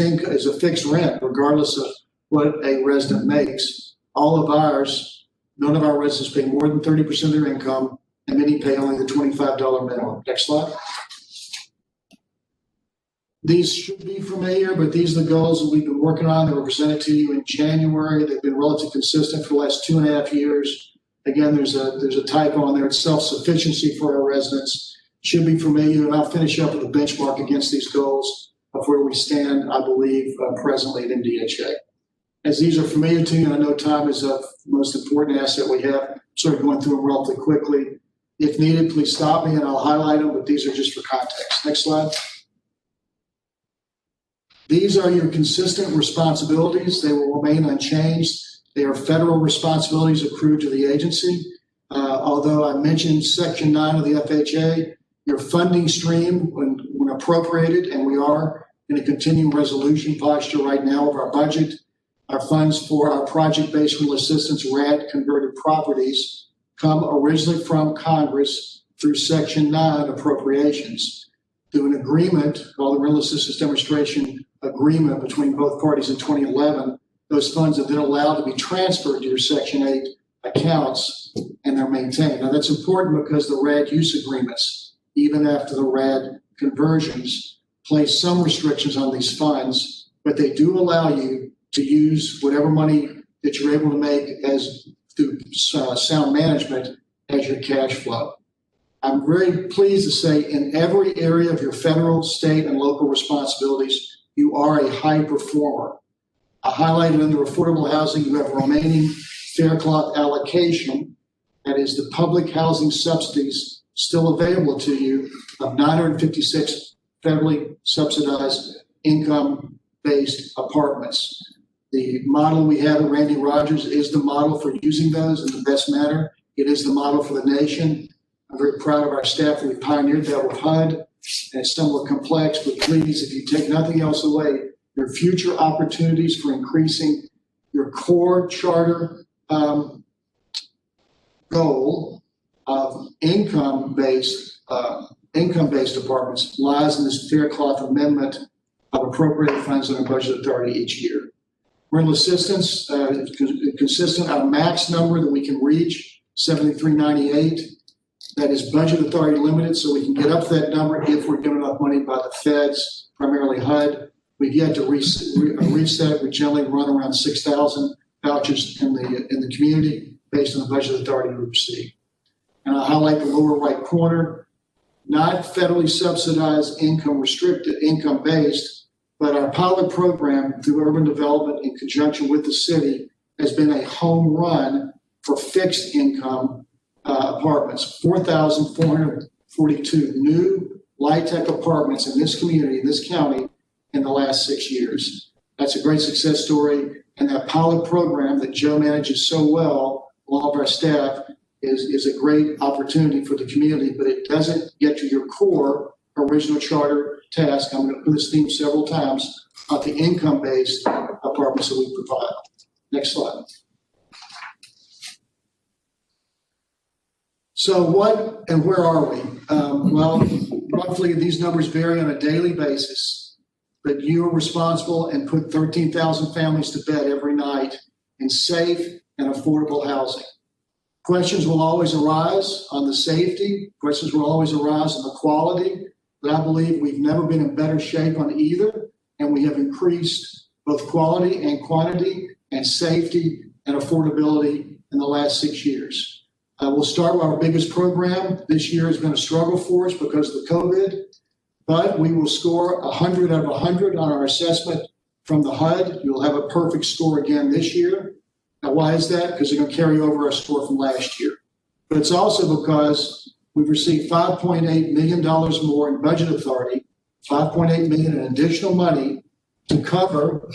S6: rent, regardless of what a resident makes. All of ours, none of our residents pay more than 30% of their income, and many pay only the $25 minimum. Next slide. These should be familiar, but these are the goals that we've been working on. They were presented to you in January. They've been relatively consistent for the last 2.5 years. Again, there's a typo on there. It's self-sufficiency for our residents. Should be familiar, and I'll finish up with a benchmark against these goals. of where we stand, I believe, presently at MDHA. As these are familiar to you, I know time is the most important asset we have. Sort of going through them relatively quickly. If needed, please stop me and I'll highlight them, but these are just for context. Next slide. These are your consistent responsibilities. They will remain unchanged. They are federal responsibilities accrued to the agency. Although I mentioned Section 9 of the FHA, your funding stream, when appropriated, and we are in a continuing resolution posture right now of our budget, our funds for our project-based rental assistance RAD converted properties come originally from Congress through Section 9 appropriations. Through an agreement called the Rental Assistance Demonstration Agreement between both parties in 2011, those funds have been allowed to be transferred to your Section 8 accounts, and they're maintained. Now, that's important because the RAD use agreements, even after the RAD conversions, place some restrictions on these funds, but they do allow you to use whatever money that you're able to make as through sound management as your cash flow. I'm very pleased to say in every area of your federal, state, and local responsibilities, you are a high performer. I highlighted under affordable housing, you have remaining fair cloth allocation, that is the public housing subsidies still available to you of 956 federally subsidized income-based apartments. The model we have at Randy Rogers is the model for using those in the best manner. It is the model for the nation. I'm very proud of our staff. We pioneered that with HUD, and it's somewhat complex, but please, if you take nothing else away, your future opportunities for increasing your core charter goal of income-based apartments lies in this fair cloth amendment of appropriated funds in our budget authority each year. Rental assistance, consistent, our max number that we can reach, $73.98. That is budget authority limited, so we can get up to that number if we're given enough money by the feds, primarily HUD. We've yet to reach that. We generally run around 6,000 vouchers in the community based on the budget authority we receive. And I'll highlight the lower right corner, not federally subsidized income restricted, income based, but our pilot program through urban development in conjunction with the city has been a home run for fixed income apartments, 4,442 new light-tech apartments in this community, in this county, in the last 6 years. That's a great success story. And that pilot program that Joe manages so well, all of our staff, is a great opportunity for the community, but it doesn't get to your core original charter task. I'm going to put this theme several times of the income-based apartments that we provide. Next slide. So what and where are we? Well, roughly these numbers vary on a daily basis, but you are responsible and put 13,000 families to bed every night in safe and affordable housing. Questions will always arise on the safety. Questions will always arise on the quality, but I believe we've never been in better shape on either, and we have increased both quality and quantity and safety and affordability in the last 6 years. We'll start with our biggest program. This year has been a struggle for us because of the COVID, but we will score 100 out of 100 on our assessment from the HUD. You'll have a perfect score again this year. Now, why is that? Because they're going to carry over our score from last year. But it's also because we've received $5.8 million more in budget authority, $5.8 million in additional money to cover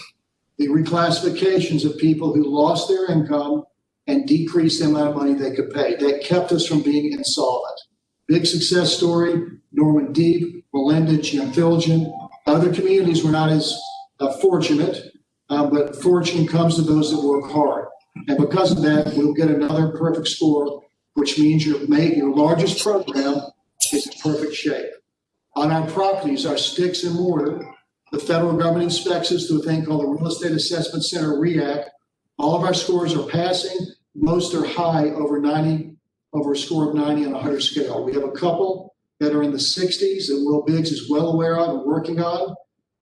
S6: the reclassifications of people who lost their income and decreased the amount of money they could pay. That kept us from being insolvent. Big success story, Norman Deep, Melinda, Jim Filgen. Other communities were not as fortunate, but fortune comes to those that work hard. And because of that, we'll get another perfect score, which means your largest program is in perfect shape. On our properties, our sticks and mortar, the federal government inspects us through a thing called the Real Estate Assessment Center, REACT. All of our scores are passing. Most are high over 90, over a score of 90 on a 100 scale. We have a couple that are in the 60s that Will Biggs is well aware of and working on.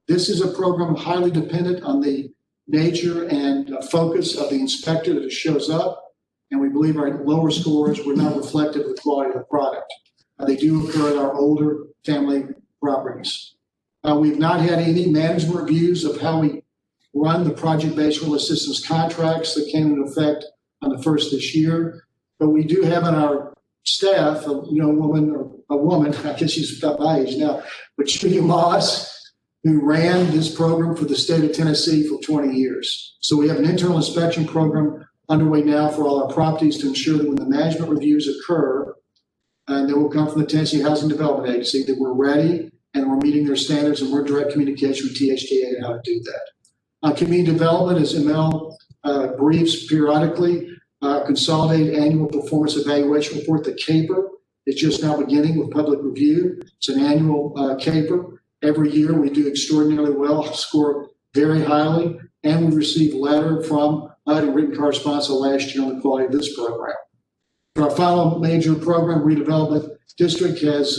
S6: This is a program highly dependent on the nature and focus of the inspector that it shows up. And we believe our lower scores were not reflective of the quality of the product. They do occur at our older family properties. We've not had any management reviews of how we run the project-based real assistance contracts that came into effect on the first this year. But we do have in our staff a woman, I guess she's about my age now, but Judy Moss, who ran this program for the state of Tennessee for 20 years. So we have an internal inspection program underway now for all our properties to ensure that when the management reviews occur, and they will come from the Tennessee Housing Development Agency, that we're ready and we're meeting their standards, and we're in direct communication with THDA on how to do that. Community development, as ML briefs periodically, consolidated annual performance evaluation report, the CAPER, is just now beginning with public review. It's an annual CAPER. Every year we do extraordinarily well, score very highly, and we received a letter from HUD and written correspondence last year on the quality of this program. Our final major program, redevelopment district, has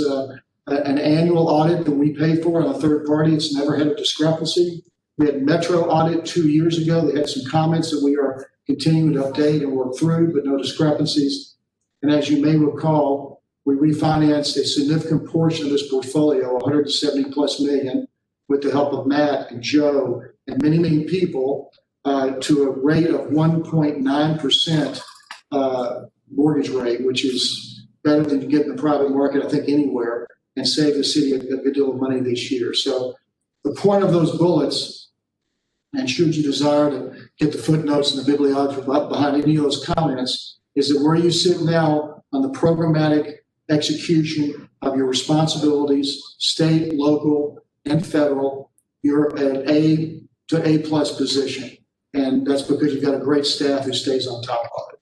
S6: an annual audit that we pay for on a third party. It's never had a discrepancy. We had Metro audit 2 years ago. They had some comments that we are continuing to update and work through, but no discrepancies. And as you may recall, we refinanced a significant portion of this portfolio, 170 plus million, with the help of Matt and Joe and many, many people, to a rate of 1.9% mortgage rate, which is better than you get in the private market, I think, anywhere, and save the city a good deal of money this year. So the point of those bullets, and should you desire to get the footnotes and the bibliography behind any of those comments, is that where you sit now on the programmatic execution of your responsibilities, state, local, and federal, you're at A to A plus position. And that's because you've got a great staff who stays on top of it.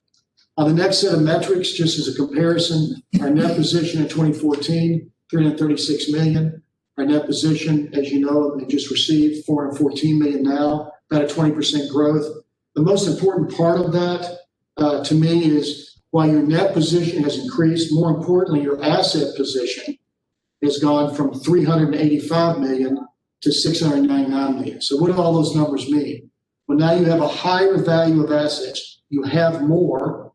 S6: On the next set of metrics, just as a comparison, our net position in 2014, 336 million. Our net position, as you know, we just received 414 million now, about a 20% growth. The most important part of that to me is while your net position has increased, more importantly, your asset position has gone from 385 million to 699 million. So what do all those numbers mean? Well, now you have a higher value of assets. You have more.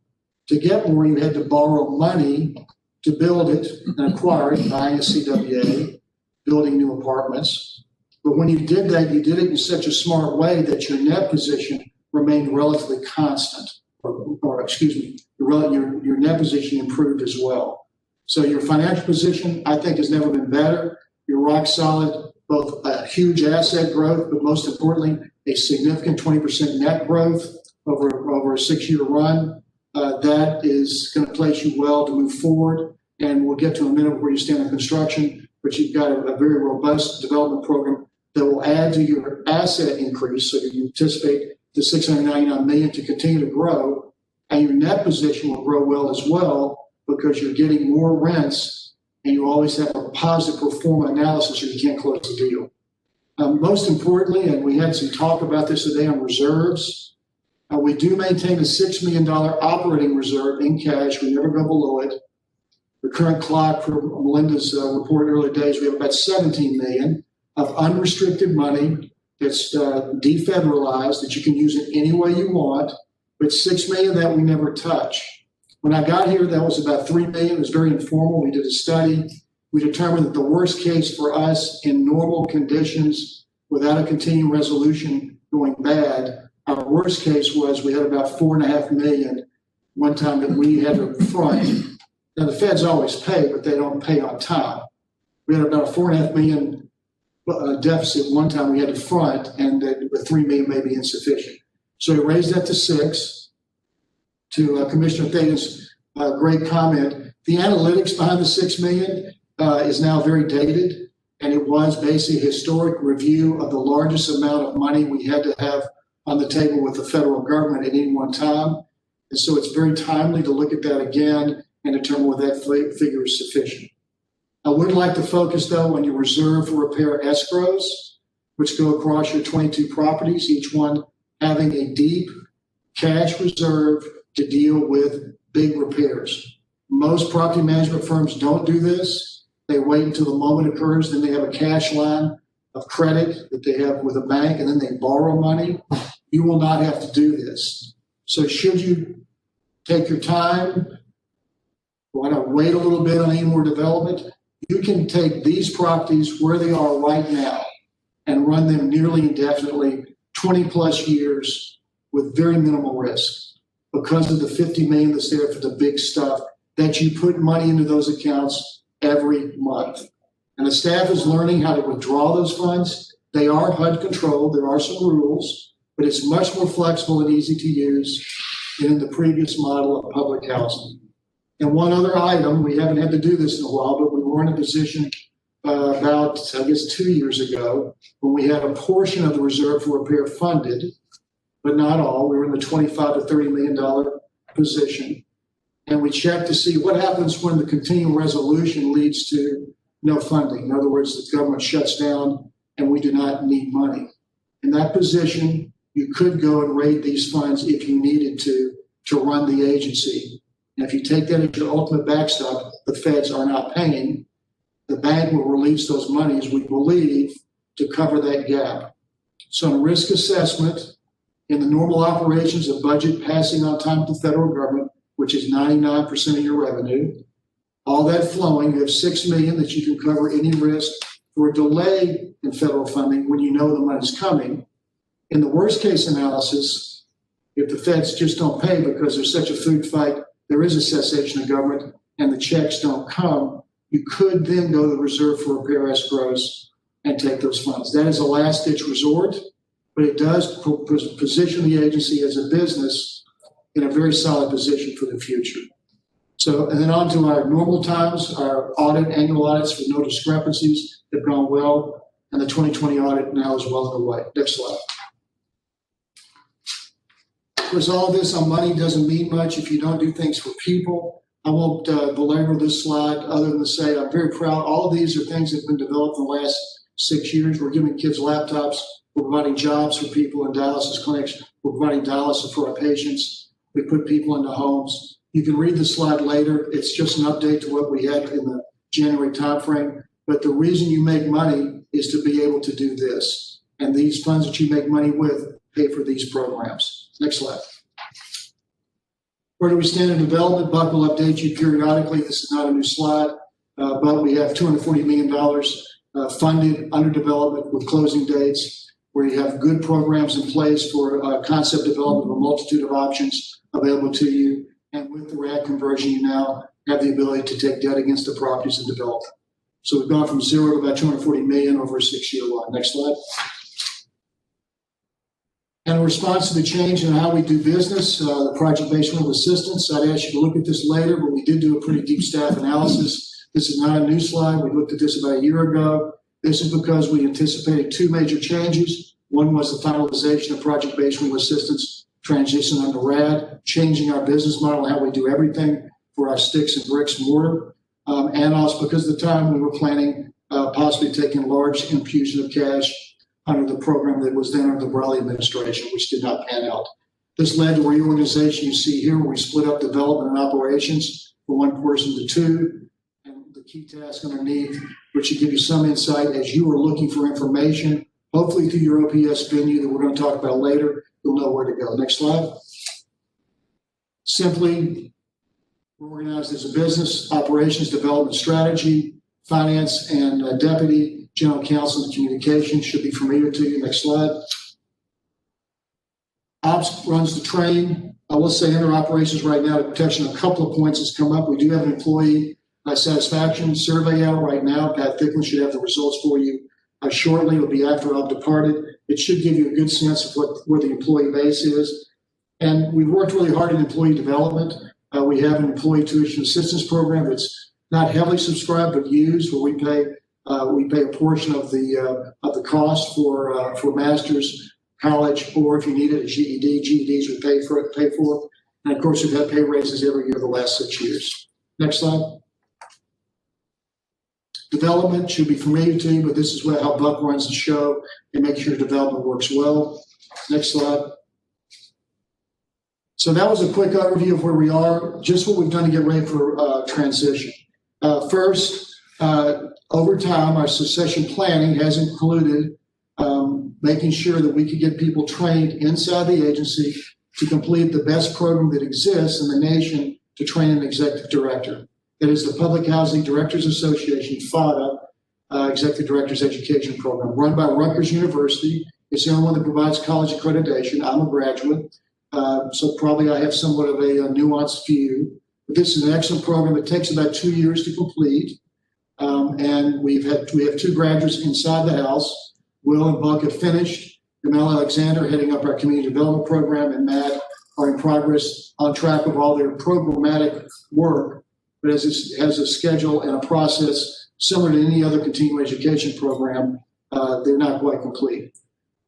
S6: To get more, you had to borrow money to build it and acquire it, buying a CWA, building new apartments. But when you did that, you did it in such a smart way that your net position remained relatively constant, or your net position improved as well. So your financial position, I think, has never been better. You're rock solid, both a huge asset growth, but most importantly, a significant 20% net growth over a 6-year run. That is going to place you well to move forward. And we'll get to a minute where you stand in construction, but you've got a very robust development program that will add to your asset increase. So you anticipate the 699 million to continue to grow, and your net position will grow well as well because you're getting more rents, and you always have a positive pro forma analysis or you can't close the deal. Most importantly, and we had some talk about this today on reserves, we do maintain a $6 million operating reserve in cash. We never go below it. The current clock for Melinda's report in early days, we have about 17 million of unrestricted money that's defederalized that you can use it any way you want, but 6 million that we never touch. When I got here, that was about 3 million. It was very informal. We did a study. We determined that the worst case for us in normal conditions without a continuing resolution going bad, our worst case was we had about 4.5 million one time that we had to front. Now the feds always pay, but they don't pay on time. We had about a 4.5 million deficit one time we had to front, and the 3 million may be insufficient. So we raised that to 6. To Commissioner Thaden's great comment, the analytics behind the 6 million is now very dated, and it was basically a historic review of the largest amount of money we had to have on the table with the federal government at any one time. And so it's very timely to look at that again and determine whether that figure is sufficient. I would like to focus, though, on your reserve for repair escrows, which go across your 22 properties, each one having a deep cash reserve to deal with big repairs. Most property management firms don't do this. They wait until the moment occurs, then they have a cash line of credit that they have with a bank, and then they borrow money. You will not have to do this. So should you take your time, want to wait a little bit on any more development, You can take these properties where they are right now and run them nearly indefinitely, 20 plus years with very minimal risk because of the 50 million that's there for the big stuff that you put money into those accounts every month. And the staff is learning how to withdraw those funds. They are HUD controlled. There are some rules, but it's much more flexible and easy to use than in the previous model of public housing. And one other item, we haven't had to do this in a while, but we were in a position about, I guess, 2 years ago when we had a portion of the reserve for repair funded, but not all. We were in the $25 to $30 million position. And we checked to see what happens when the continuing resolution leads to no funding. In other words, the government shuts down and we do not need money. In that position, you could go and raid these funds if you needed to run the agency. And if you take that as your ultimate backstop, the feds are not paying. The bank will release those monies, we believe, to cover that gap. So in risk assessment, in the normal operations of budget passing on time to the federal government, which is 99% of your revenue, all that flowing, you have $6 million that you can cover any risk for a delay in federal funding when you know the money's coming. In the worst case analysis, if the feds just don't pay because there's such a food fight, there is a cessation of government and the checks don't come, you could then go to the reserve for repair escrows and take those funds. That is a last ditch resort, but it does position the agency as a business in a very solid position for the future. So, and then on to our normal times, our annual audits for no discrepancies have gone well, and the 2020 audit now is well underway. Next slide. Of course, all of this on money doesn't mean much if you don't do things for people. I won't belabor this slide other than to say I'm very proud. All of these are things that have been developed in the last 6 years. We're giving kids laptops. We're providing jobs for people in dialysis clinics. We're providing dialysis for our patients. We put people into homes. You can read the slide later. It's just an update to what we had in the January timeframe. But the reason you make money is to be able to do this. And these funds that you make money with pay for these programs. Next slide. Where do we stand in development? Buck will update you periodically. This is not a new slide, but we have $240 million funded under development with closing dates, where you have good programs in place for concept development of a multitude of options available to you. And with the RAD conversion, you now have the ability to take debt against the properties and develop them. So we've gone from 0 to about $240 million over a 6-year line. Next slide. And in response to the change in how we do business, the project-based rental assistance, I'd ask you to look at this later, but we did do a pretty deep staff analysis. This is not a new slide. We looked at this about a year ago. This is because we anticipated 2 major changes. One was the finalization of project-based rental assistance, transition under RAD, changing our business model, how we do everything for our sticks and bricks mortar. And also because at the time we were planning possibly taking a large infusion of cash under the program that was then under the Brawley administration, which did not pan out. This led to a reorganization you see here, where we split up development and operations from 1 person to 2. And the key task underneath, which should give you some insight as you are looking for information, hopefully through your OPS venue that we're going to talk about later, you'll know where to go. Next slide. Simply, we're organized as a business, operations, development, strategy, finance, and deputy. General counsel and communication should be familiar to you. Next slide. Ops runs the train. I will say under operations right now, to touch on a couple of points that's come up. We do have an employee satisfaction survey out right now. Pat Thicklin should have the results for you shortly. It'll be after I've departed. It should give you a good sense of where the employee base is. And we've worked really hard in employee development. We have an employee tuition assistance program that's not heavily subscribed but used, where we pay a portion of the cost for master's, college, or if you need it, a GED. GEDs we pay for. And of course, we've had pay raises every year the last 6 years. Next slide. Development should be familiar to you, but this is how Buck runs the show and makes sure development works well. Next slide. So that was a quick overview of where we are, just what we've done to get ready for transition. First, over time, our succession planning has included making sure that we could get people trained inside the agency to complete the best program that exists in the nation to train an executive director. That is the Public Housing Directors Association, FADA, Executive Directors Education Program, run by Rutgers University. It's the only one that provides college accreditation. I'm a graduate, so probably I have somewhat of a nuanced view. But this is an excellent program. It takes about 2 years to complete. And we have 2 graduates inside the house. Will and Buck have finished. Jamel Alexander, heading up our community development program, and Matt are in progress, on track with all their programmatic work, but as it has a schedule and a process similar to any other continuing education program, they're not quite complete.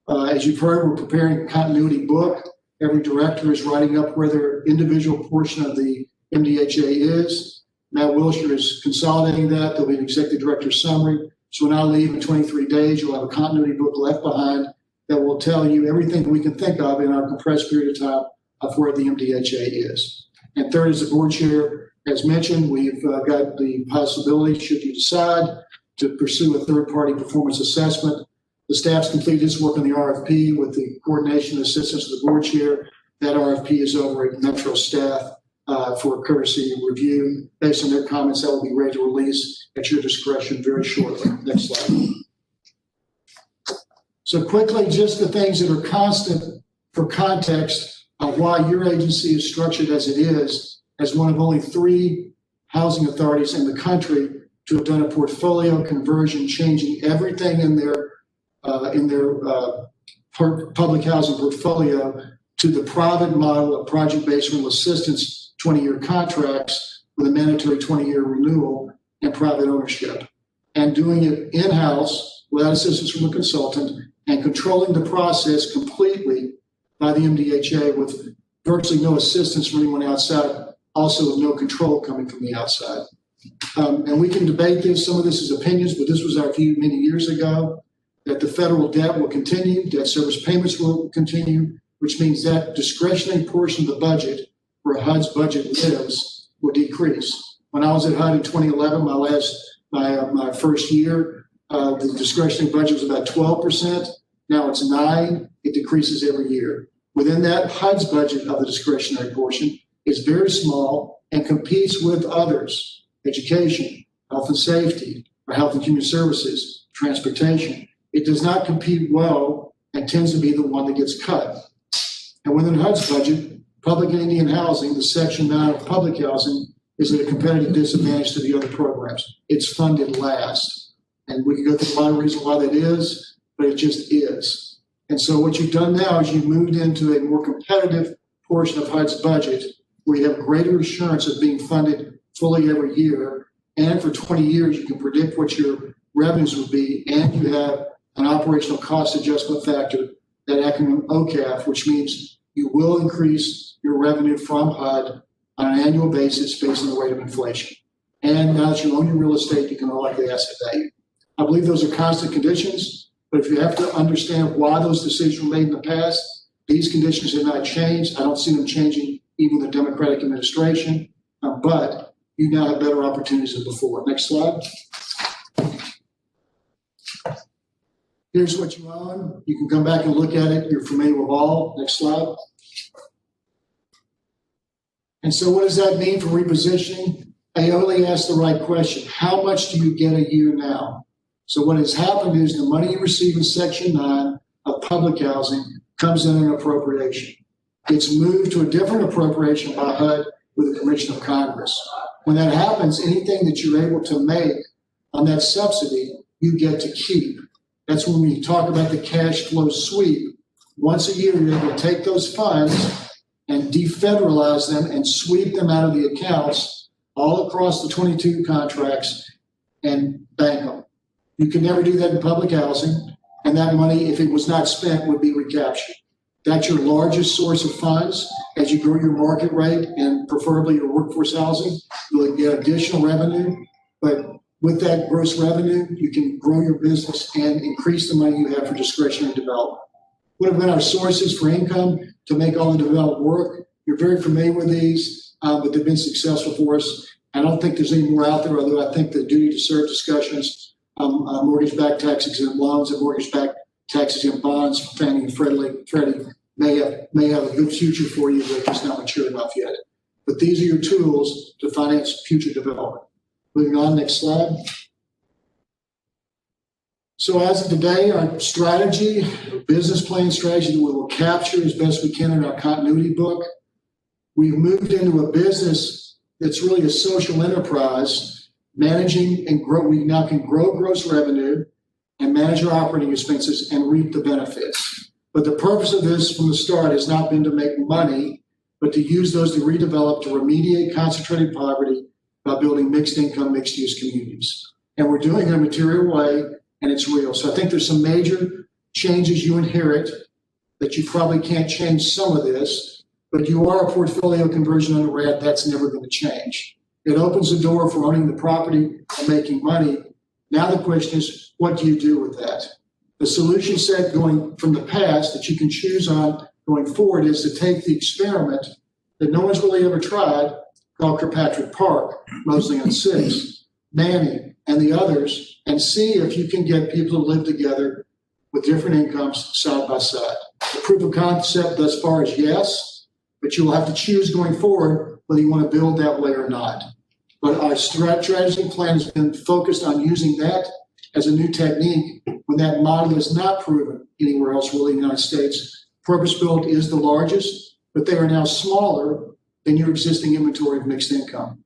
S6: As you've heard, we're preparing a continuity book. Every director is writing up where their individual portion of the MDHA is. Matt Wilshire is consolidating that. There'll be an executive director summary. So when I leave in 23 days, you'll have a continuity book left behind that will tell you everything we can think of in our compressed period of time of where the MDHA is. And third, as the board chair has mentioned, we've got the possibility, should you decide, to pursue a third-party performance assessment. The staff's completed its work on the RFP with the coordination and assistance of the board chair. That RFP is over at Metro staff for courtesy review. Based on their comments, that will be ready to release at your discretion very shortly. Next slide. So quickly, just the things that are constant for context of why your agency is structured as it is, as one of only 3 housing authorities in the country to have done a portfolio conversion, changing everything in their public housing portfolio to the private model of project-based rental assistance, 20-year contracts with a mandatory 20-year renewal and private ownership, and doing it in-house without assistance from a consultant and controlling the process completely by the MDHA with virtually no assistance from anyone outside, also with no control coming from the outside. And we can debate this. Some of this is opinions, but this was our view many years ago, that the federal debt will continue, debt service payments will continue, which means that discretionary portion of the budget where HUD's budget lives will decrease. When I was at HUD in 2011, my first year, the discretionary budget was about 12%. Now it's 9%. It decreases every year. Within that, HUD's budget of the discretionary portion is very small and competes with others: education, health and safety, or health and human services, transportation. It does not compete well and tends to be the one that gets cut. And within HUD's budget, public and Indian housing, the section 9 of public housing, is at a competitive disadvantage to the other programs. It's funded last. And we can go through a lot of reasons why that is, but it just is. And so what you've done now is you've moved into a more competitive portion of HUD's budget where you have greater assurance of being funded fully every year. And for 20 years, you can predict what your revenues will be, and you have an operational cost adjustment factor, that acronym OCAF, which means you will increase your revenue from HUD on an annual basis based on the rate of inflation. And now that you own your real estate, you can unlock the asset value. I believe those are constant conditions, but if you have to understand why those decisions were made in the past, these conditions have not changed. I don't see them changing even with the Democratic administration, but you now have better opportunities than before. Next slide. Here's what you own. You can come back and look at it. You're familiar with all. Next slide. And so what does that mean for repositioning? I only asked the right question. How much do you get a year now? So what has happened is the money you receive in Section 9 of public housing comes in an appropriation. It's moved to a different appropriation by HUD with the permission of Congress. When that happens, anything that you're able to make on that subsidy, you get to keep. That's when we talk about the cash flow sweep. Once a year, you're able to take those funds and defederalize them and sweep them out of the accounts all across the 22 contracts and bank them. You can never do that in public housing, and that money, if it was not spent, would be recaptured. That's your largest source of funds. As you grow your market rate and preferably your workforce housing, you'll get additional revenue. But with that gross revenue, you can grow your business and increase the money you have for discretionary development. What have been our sources for income to make all the development work? You're very familiar with these, but they've been successful for us. I don't think there's any more out there, although I think the duty to serve discussions, mortgage-backed tax-exempt loans and mortgage-backed tax-exempt bonds from Fannie and Freddie may have a good future for you, but it's not mature enough yet. but these are your tools to finance future development. Moving on, next slide. So as of today, our strategy, business plan strategy that we will capture as best we can in our continuity book, we've moved into a business that's really a social enterprise, managing and grow. We now can grow gross revenue and manage our operating expenses and reap the benefits. But the purpose of this from the start has not been to make money, but to use those to redevelop, to remediate concentrated poverty by building mixed income, mixed use communities. And we're doing it in a material way, and it's real. So I think there's some major changes you inherit that you probably can't change some of this, but you are a portfolio conversion under RAD. That's never going to change. It opens the door for owning the property and making money. Now the question is, what do you do with that? The solution set going from the past that you can choose on going forward is to take the experiment that no one's really ever tried, called Kirkpatrick Park, Mosley and 6, Manning, and the others, and see if you can get people to live together with different incomes side by side. The proof of concept thus far is yes, but you will have to choose going forward whether you want to build that way or not. But our strategy plan has been focused on using that as a new technique when that model is not proven anywhere else really in the United States. Purpose-built is the largest, but they are now smaller than your existing inventory of mixed income.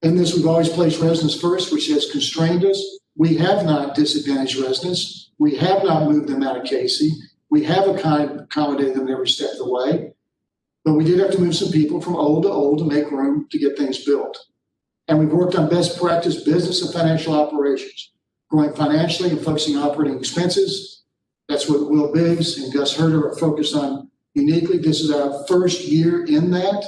S6: In this, we've always placed residents first, which has constrained us. We have not disadvantaged residents. We have not moved them out of Casey. We have accommodated them every step of the way. But we did have to move some people from old to make room to get things built. And we've worked on best practice business and financial operations, growing financially and focusing on operating expenses. That's what Will Biggs and Gus Herder are focused on uniquely. This is our first year in that.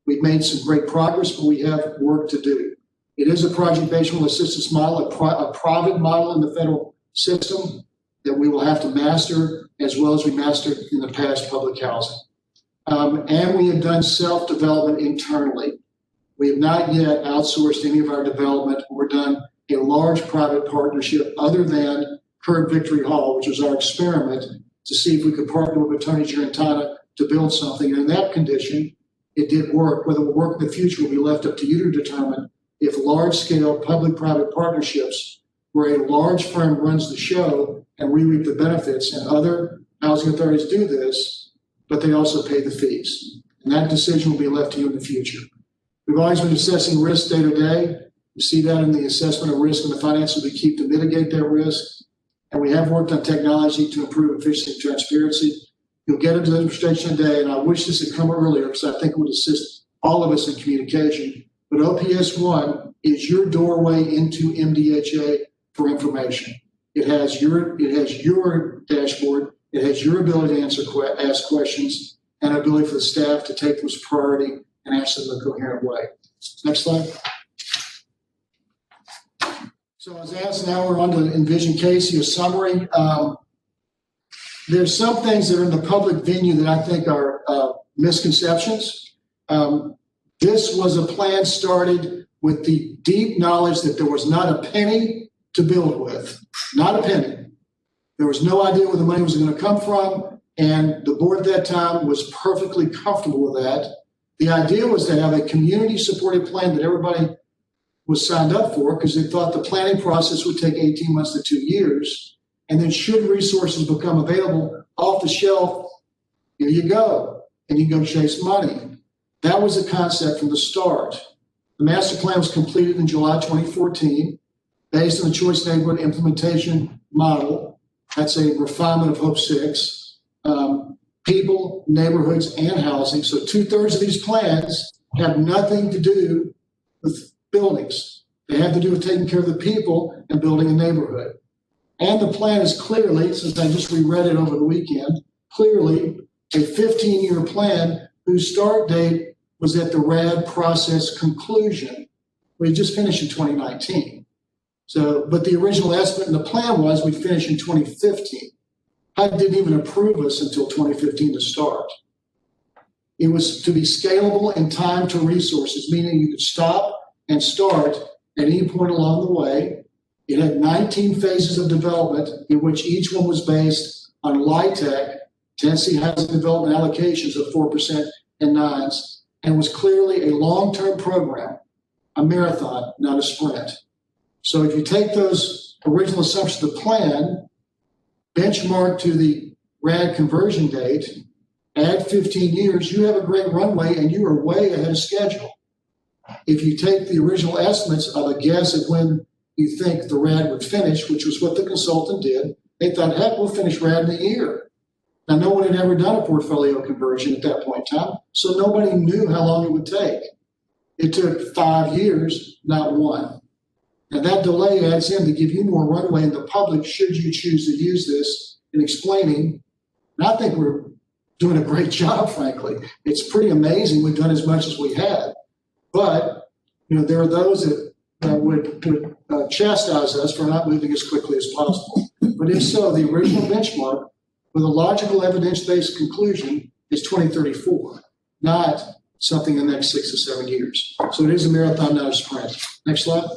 S6: We've made some great progress, but we have work to do. It is a project-based rental assistance model, a private model in the federal system that we will have to master as well as we mastered in the past public housing. And we have done self-development internally. We have not yet outsourced any of our development or done a large private partnership other than Curb Victory Hall, which was our experiment to see if we could partner with Tony Girantana to build something. And in that condition, it did work. Whether it will work in the future will be left up to you to determine. If large-scale public-private partnerships where a large firm runs the show and we reap the benefits, and other housing authorities do this, but they also pay the fees. And that decision will be left to you in the future. We've always been assessing risk day to day. You see that in the assessment of risk and the finances we keep to mitigate that risk. And we have worked on technology to improve efficiency and transparency. You'll get into the demonstration today, and I wish this had come earlier because I think it would assist all of us in communication. But OPS 1 is your doorway into MDHA for information. It has your dashboard. It has your ability to ask questions and ability for the staff to take those priority and answer them in a coherent way. Next slide. So as asked, now we're on to Envision Casey, a summary. There's some things that are in the public venue that I think are misconceptions. This was a plan started with the deep knowledge that there was not a penny to build with, not a penny. There was no idea where the money was going to come from, and the board at that time was perfectly comfortable with that. The idea was to have a community-supported plan that everybody was signed up for because they thought the planning process would take 18 months to 2 years. And then should resources become available off the shelf, here you go, and you go chase money. That was the concept from the start. The master plan was completed in July 2014 based on the choice neighborhood implementation model. That's a refinement of Hope 6. People, neighborhoods, and housing. So 2/3 of these plans have nothing to do with buildings. They have to do with taking care of the people and building a neighborhood. And the plan is clearly, since I just reread it over the weekend, clearly a 15-year plan whose start date was at the RAD process conclusion. We just finished in 2019. So, but the original estimate in the plan was we'd finish in 2015. HUD didn't even approve us until 2015 to start. It was to be scalable in time to resources, meaning you could stop and start at any point along the way. It had 19 phases of development in which each one was based on LIHTC, Tennessee Housing Development allocations of 4% and 9s. and was clearly a long-term program, a marathon, not a sprint. So if you take those original assumptions of the plan, benchmark to the RAD conversion date, add 15 years, you have a great runway and you are way ahead of schedule. If you take the original estimates of a guess at when you think the RAD would finish, which was what the consultant did, they thought, heck, we'll finish RAD in a year. Now, no one had ever done a portfolio conversion at that point in time, so nobody knew how long it would take. It took 5 years, not one. And that delay adds in to give you more runway in the public should you choose to use this in explaining. And I think we're doing a great job, frankly. It's pretty amazing we've done as much as we had. But, you know, there are those that would chastise us for not moving as quickly as possible. But if so, the original benchmark with a logical evidence-based conclusion is 2034, not something in the next 6 or 7 years. So it is a marathon, not a sprint. Next slide.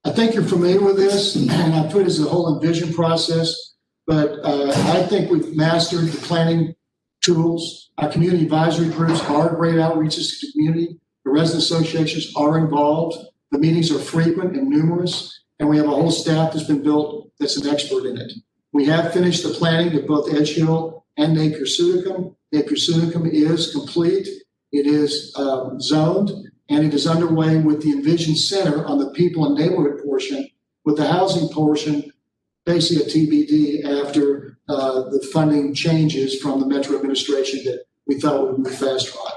S6: I think you're familiar with this, and I put it as a whole envision process, but I think we've mastered the planning tools. Our community advisory groups are great outreaches to the community. The resident associations are involved. The meetings are frequent and numerous, and we have a whole staff that's been built that's an expert in it. We have finished the planning with both Edge Hill and Napier-Sunicum. Napier-Sunicum is complete. It is zoned, and it is underway with the Envision Center on the people and neighborhood portion, with the housing portion basically a TBD after the funding changes from the Metro administration that we thought would move fast on.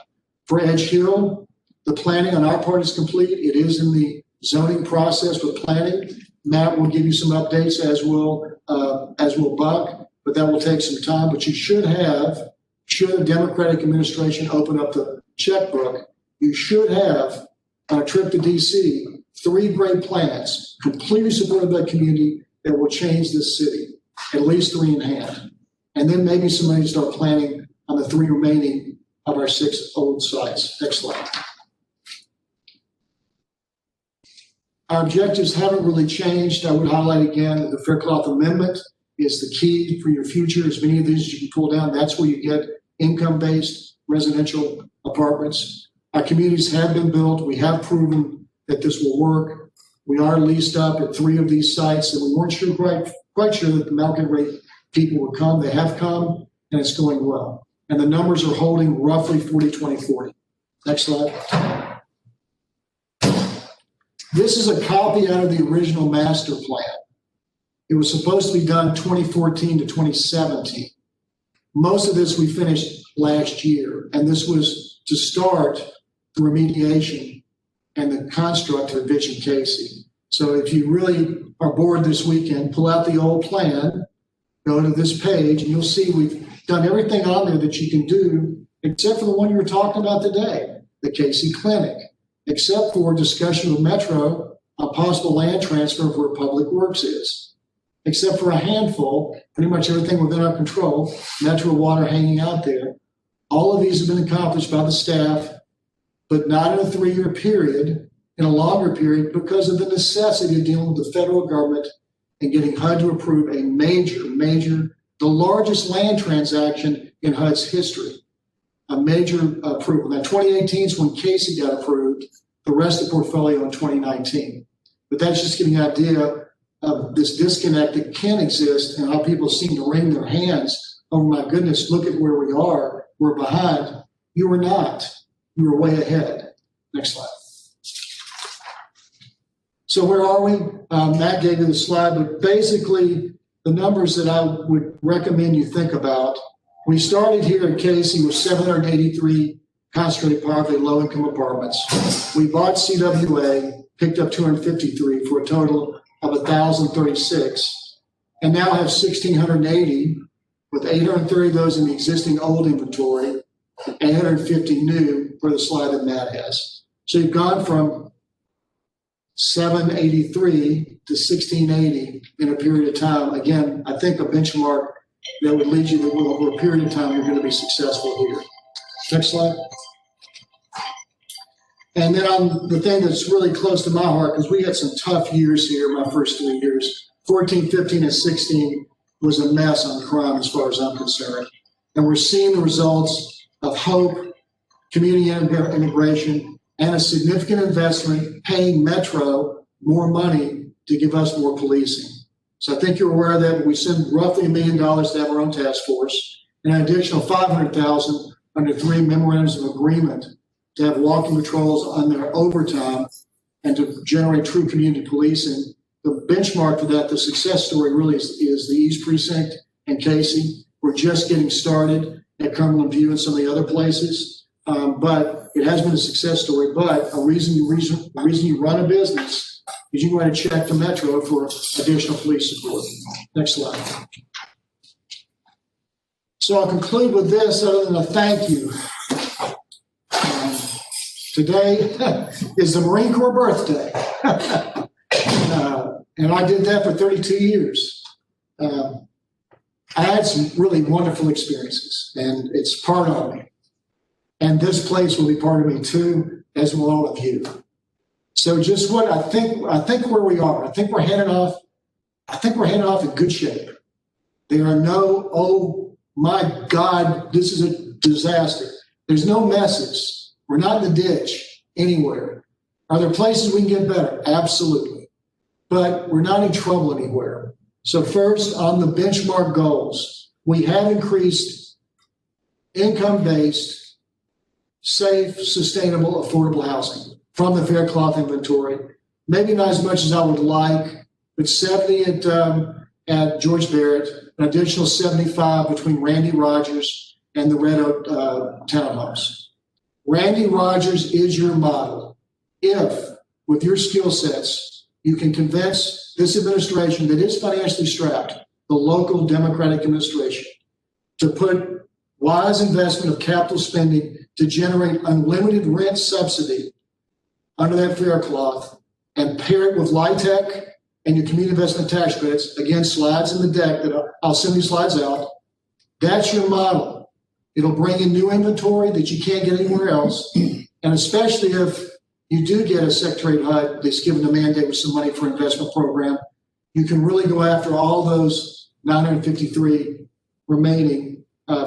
S6: For Edge Hill, the planning on our part is complete. It is in the zoning process with planning. Matt will give you some updates, as will Buck, but that will take some time. But you should a Democratic administration open up the checkbook, you should have, on a trip to DC, 3 great plans, completely supported by the community, that will change this city, at least 3 in hand. And then maybe somebody start planning on the 3 remaining of our 6 old sites. Next slide. Our objectives haven't really changed. I would highlight again that the Faircloth Amendment is the key for your future. As many of these you can pull down, that's where you get income-based residential apartments. Our communities have been built. We have proven that this will work. We are leased up at 3 of these sites, and we weren't quite sure that the market rate people would come. They have come, and it's going well. And the numbers are holding roughly 40, 20, 40. Next slide. This is a copy out of the original master plan. It was supposed to be done 2014 to 2017. Most of this we finished last year, and this was to start the remediation and the construct of Vision Casey. So if you really are bored this weekend, pull out the old plan, go to this page, and you'll see we've done everything on there that you can do, except for the one you were talking about today, the Casey Clinic, except for discussion with Metro on possible land transfer of where Public Works is, except for a handful, pretty much everything within our control, Metro water hanging out there. All of these have been accomplished by the staff, but not in a 3-year period, in a longer period, because of the necessity of dealing with the federal government and getting HUD to approve a major, the largest land transaction in HUD's history, a major approval. Now, 2018 is when Casey got approved, the rest of the portfolio in 2019. But that's just giving you an idea of this disconnect that can exist and how people seem to wring their hands. Oh my goodness, look at where we are. We're behind. You were not. You were way ahead. Next slide. So where are we? Matt gave you the slide, but basically the numbers that I would recommend you think about. We started here at Casey with 783 concentrated poverty low-income apartments. We bought CWA, picked up 253 for a total of 1,036, and now have 1,680 with 830 of those in the existing old inventory, 850 new for the slide that Matt has. So you've gone from 783 to 1680 in a period of time. Again, I think a benchmark that would lead you to over a period of time, you're going to be successful here. Next slide. And then on the thing that's really close to my heart, because we had some tough years here, my first 3 years, 14, 15, and 16 was a mess on crime as far as I'm concerned. And we're seeing the results of hope, community integration, and a significant investment paying Metro more money to give us more policing. So I think you're aware of that. We send roughly $1 million to have our own task force, and an additional $500,000 under 3 memorandums of agreement to have walking patrols on their overtime and to generate true community policing. The benchmark for that, the success story really is the East Precinct and Casey. We're just getting started at Cumberland View and some of the other places, but it has been a success story. But the reason you run a business is you can write a check to Metro for additional police support. Next slide. So I'll conclude with this, other than a thank you. Today is the Marine Corps birthday. And I did that for 32 years. I had some really wonderful experiences, and it's part of me. And this place will be part of me too, as will all of you. So just what I think where we are, I think we're heading off in good shape. There are no, oh my God, this is a disaster. There's no messes. We're not in the ditch anywhere. Are there places we can get better? Absolutely. But we're not in trouble anywhere. So first, on the benchmark goals, we have increased income-based, safe, sustainable, affordable housing from the Fair Cloth inventory. Maybe not as much as I would like, but 70 at George Barrett, an additional 75 between Randy Rogers and the Red Oak townhomes. Randy Rogers is your model. If, with your skill sets, you can convince this administration that is financially strapped, the local Democratic administration, to put wise investment of capital spending to generate unlimited rent subsidy under that Fair Cloth and pair it with LIHTC and your community investment tax credits, again, slides in the deck that I'll send these slides out. That's your model. It'll bring in new inventory that you can't get anywhere else. And especially if you do get a Secretary of HUD that's given a mandate with some money for investment program, you can really go after all those 953 remaining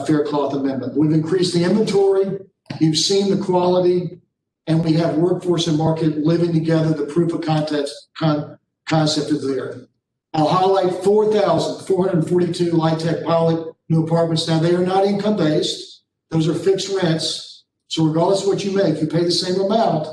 S6: Fair Cloth amendment. We've increased the inventory. You've seen the quality, and we have workforce and market living together. The proof of concept is there. I'll highlight 4,442 LIHTC pilot new apartments. Now, they are not income-based. Those are fixed rents. So regardless of what you make, you pay the same amount.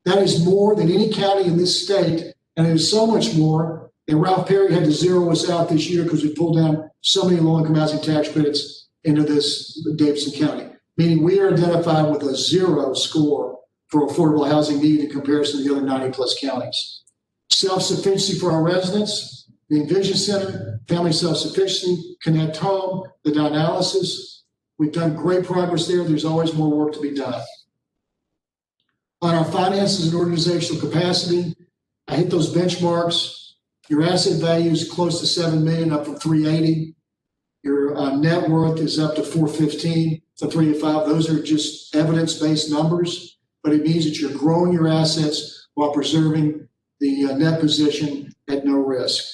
S6: That is more than any county in this state, and it is so much more. And Ralph Perry had to zero us out this year because we pulled down so many low-income housing tax credits into this Davidson County, meaning we are identified with a 0 score for affordable housing need in comparison to the other 90-plus counties. Self-sufficiency for our residents, the Envision Center, family self-sufficiency, Connect Home, the dialysis. We've done great progress there. There's always more work to be done. On our finances and organizational capacity, I hit those benchmarks. Your asset value is close to $7 million, up from $380. Your net worth is up to $415 to $385. Those are just evidence-based numbers, but it means that you're growing your assets while preserving the net position at no risk.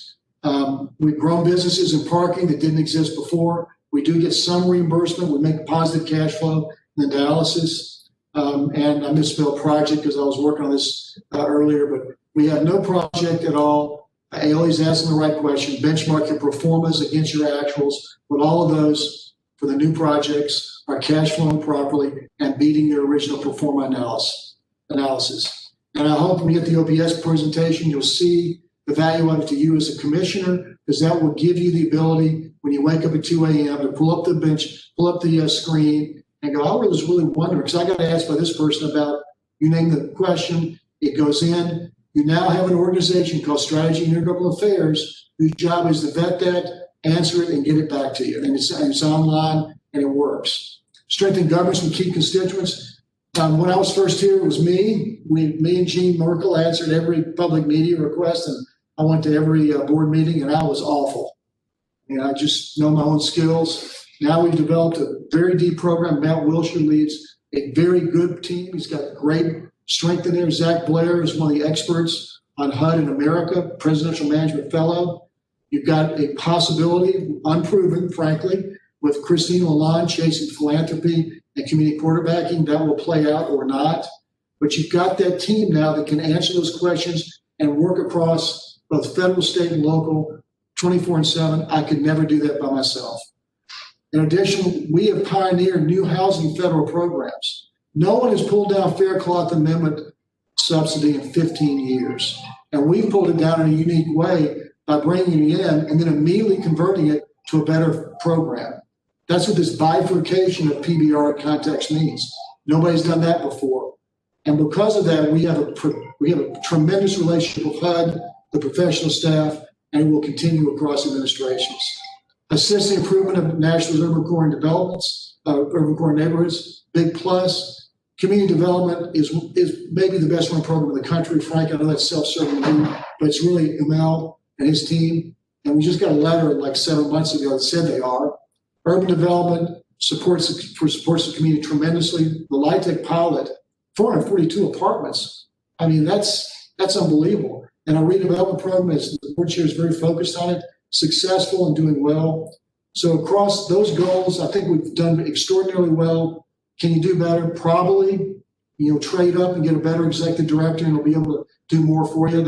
S6: We've grown businesses in parking that didn't exist before. We do get some reimbursement. We make positive cash flow in the dialysis. And I misspelled project because I was working on this earlier, but we have no project at all. Ailey's asking the right question. Benchmark your performance against your actuals, but all of those for the new projects are cash flowing properly and beating their original pro forma analysis. And I hope when we get the OPS presentation, you'll see the value of it to you as a commissioner, because that will give you the ability when you wake up at 2 a.m. to pull up the screen and go, I was really wondering, because I got asked by this person about, you name the question, it goes in. You now have an organization called Strategy and Intergovernmental Affairs, whose job is to vet that, answer it, and get it back to you. And it's online and it works. Strengthen governance with key constituents. When I was first here, it was me. Me and Gene Merkel answered every public media request, and I went to every board meeting, and I was awful. I just know my own skills. Now we've developed a very deep program. Matt Wilshire leads a very good team. He's got great strength in there. Zach Blair is one of the experts on HUD in America, Presidential Management Fellow. You've got a possibility, unproven, frankly, with Christine Lalonde chasing philanthropy and community quarterbacking. That will play out or not. But you've got that team now that can answer those questions and work across both federal, state, and local 24/7. I could never do that by myself. In addition, we have pioneered new housing federal programs. No one has pulled down Fair Cloth Amendment subsidy in 15 years. And we've pulled it down in a unique way by bringing it in and then immediately converting it to a better program. That's what this bifurcation of PBR context means. Nobody's done that before. And because of that, we have a tremendous relationship with HUD, the professional staff, and it will continue across administrations. Assisting improvement of Nashville's urban core and developments, urban core neighborhoods, big plus. Community development is maybe the best run program in the country. Frank, I know that's self-serving, but it's really Emel and his team. And we just got a letter like 7 months ago that said they are. Urban development supports the community tremendously. The LIHTC pilot, 442 apartments. I mean, that's unbelievable. And our redevelopment program, as the board chair is very focused on it, successful and doing well. So across those goals, I think we've done extraordinarily well. Can you do better? Probably. Trade up and get a better executive director, and we'll be able to do more for you.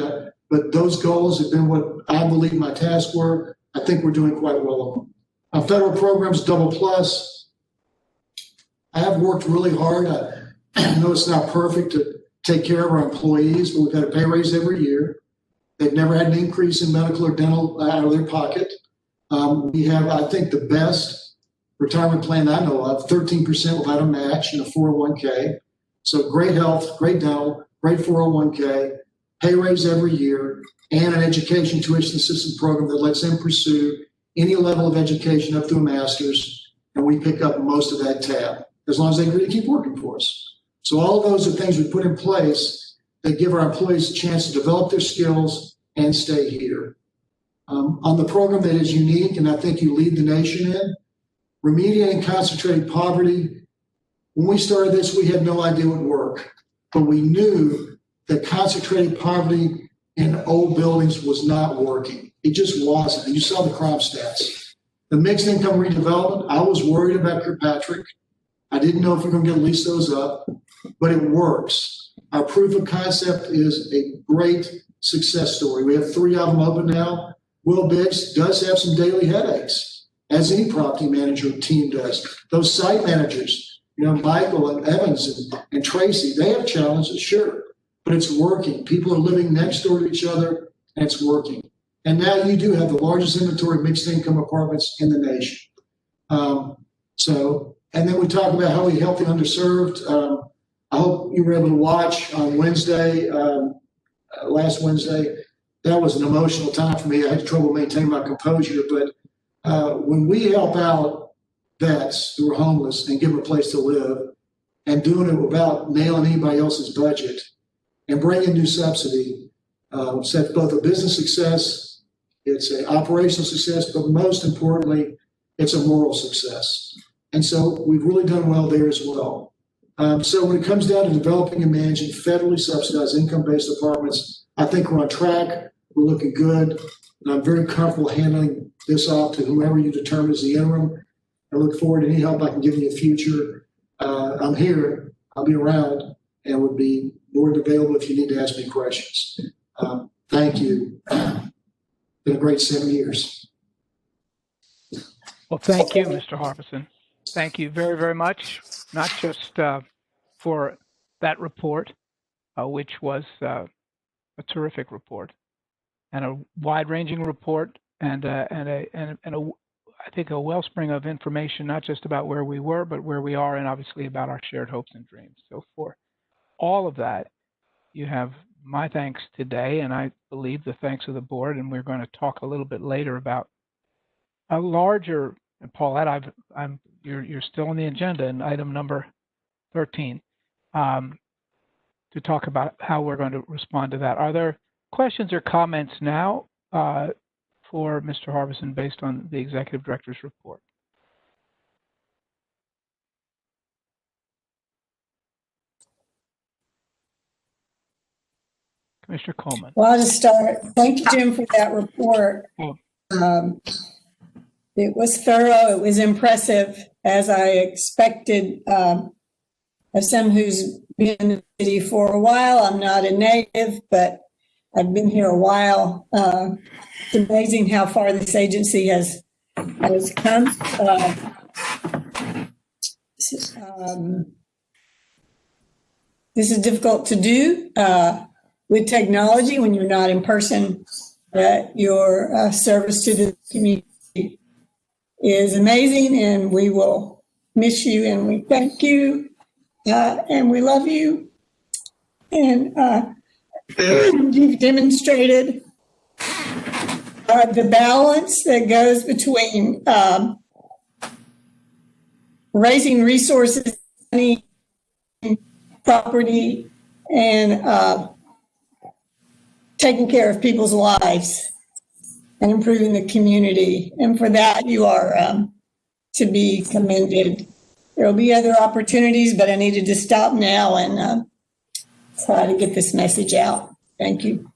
S6: But those goals have been what I believe my tasks were. I think we're doing quite well on them. Our federal programs, Double Plus. I have worked really hard. I know it's not perfect to take care of our employees, but we've had a pay raise every year. They've never had an increase in medical or dental out of their pocket. We have, I think, the best retirement plan I know of, 13% without a match in a 401k. So great health, great dental, great 401k, pay raise every year, and an education tuition assistance program that lets them pursue any level of education up to a master's, and we pick up most of that tab, as long as they agree to keep working for us. So all of those are things we put in place that give our employees a chance to develop their skills and stay here. On the program that is unique, and I think you lead the nation in, remediating concentrated poverty. When we started this, we had no idea it would work, but we knew that concentrated poverty in old buildings was not working. It just wasn't. And you saw the crime stats. The mixed income redevelopment, I was worried about Kirkpatrick. I didn't know if we were going to get lease those up, but it works. Our proof of concept is a great success story. We have 3 of them open now. Will Biggs does have some daily headaches, as any property manager team does. Those site managers, Michael and Evans and Tracy, they have challenges, sure, but it's working. People are living next door to each other, and it's working. And now you do have the largest inventory of mixed income apartments in the nation. And then we talk about how we help the underserved. I hope you were able to watch on Wednesday, last Wednesday. That was an emotional time for me. I had trouble maintaining my composure, but when we help out vets who are homeless and give them a place to live, and doing it without nailing anybody else's budget and bringing new subsidy, so that's both a business success, it's an operational success, but most importantly, it's a moral success. And so we've really done well there as well. So when it comes down to developing and managing federally subsidized income-based apartments, I think we're on track. We're looking good. And I'm very comfortable handing this off to whoever you determine is the interim. I look forward to any help I can give you in the future. I'm here. I'll be around and would be more than available if you need to ask me questions. Thank you. Been a great 7 years.
S5: Well, thank you, Mr. Harbison. Thank you very, very much, not just for that report, which was a terrific report and a wide-ranging report and I think a wellspring of information, not just about where we were, but where we are, and obviously about our shared hopes and dreams. So for all of that, you have my thanks today, and I believe the thanks of the board, and we're going to talk a little bit later about a larger, and Paulette, you're still on the agenda in item number 13, to talk about how we're going to respond to that. Are there questions or comments now for Mr. Harbison based on the executive director's report? Commissioner Coleman.
S10: Well, I'll just start. Thank you, Jim, for that report. It was thorough. It was impressive, as I expected. As someone who's been in the city for a while, I'm not a native, but I've been here a while. It's amazing how far this agency has come. This is difficult to do with technology when you're not in person. That your service to the community is amazing, and we will miss you, and we thank you, and we love you. And you've demonstrated the balance that goes between raising resources, money, property, and taking care of people's lives and improving the community. And for that, you are to be commended. There will be other opportunities, but I needed to stop now and try to get this message out. Thank you.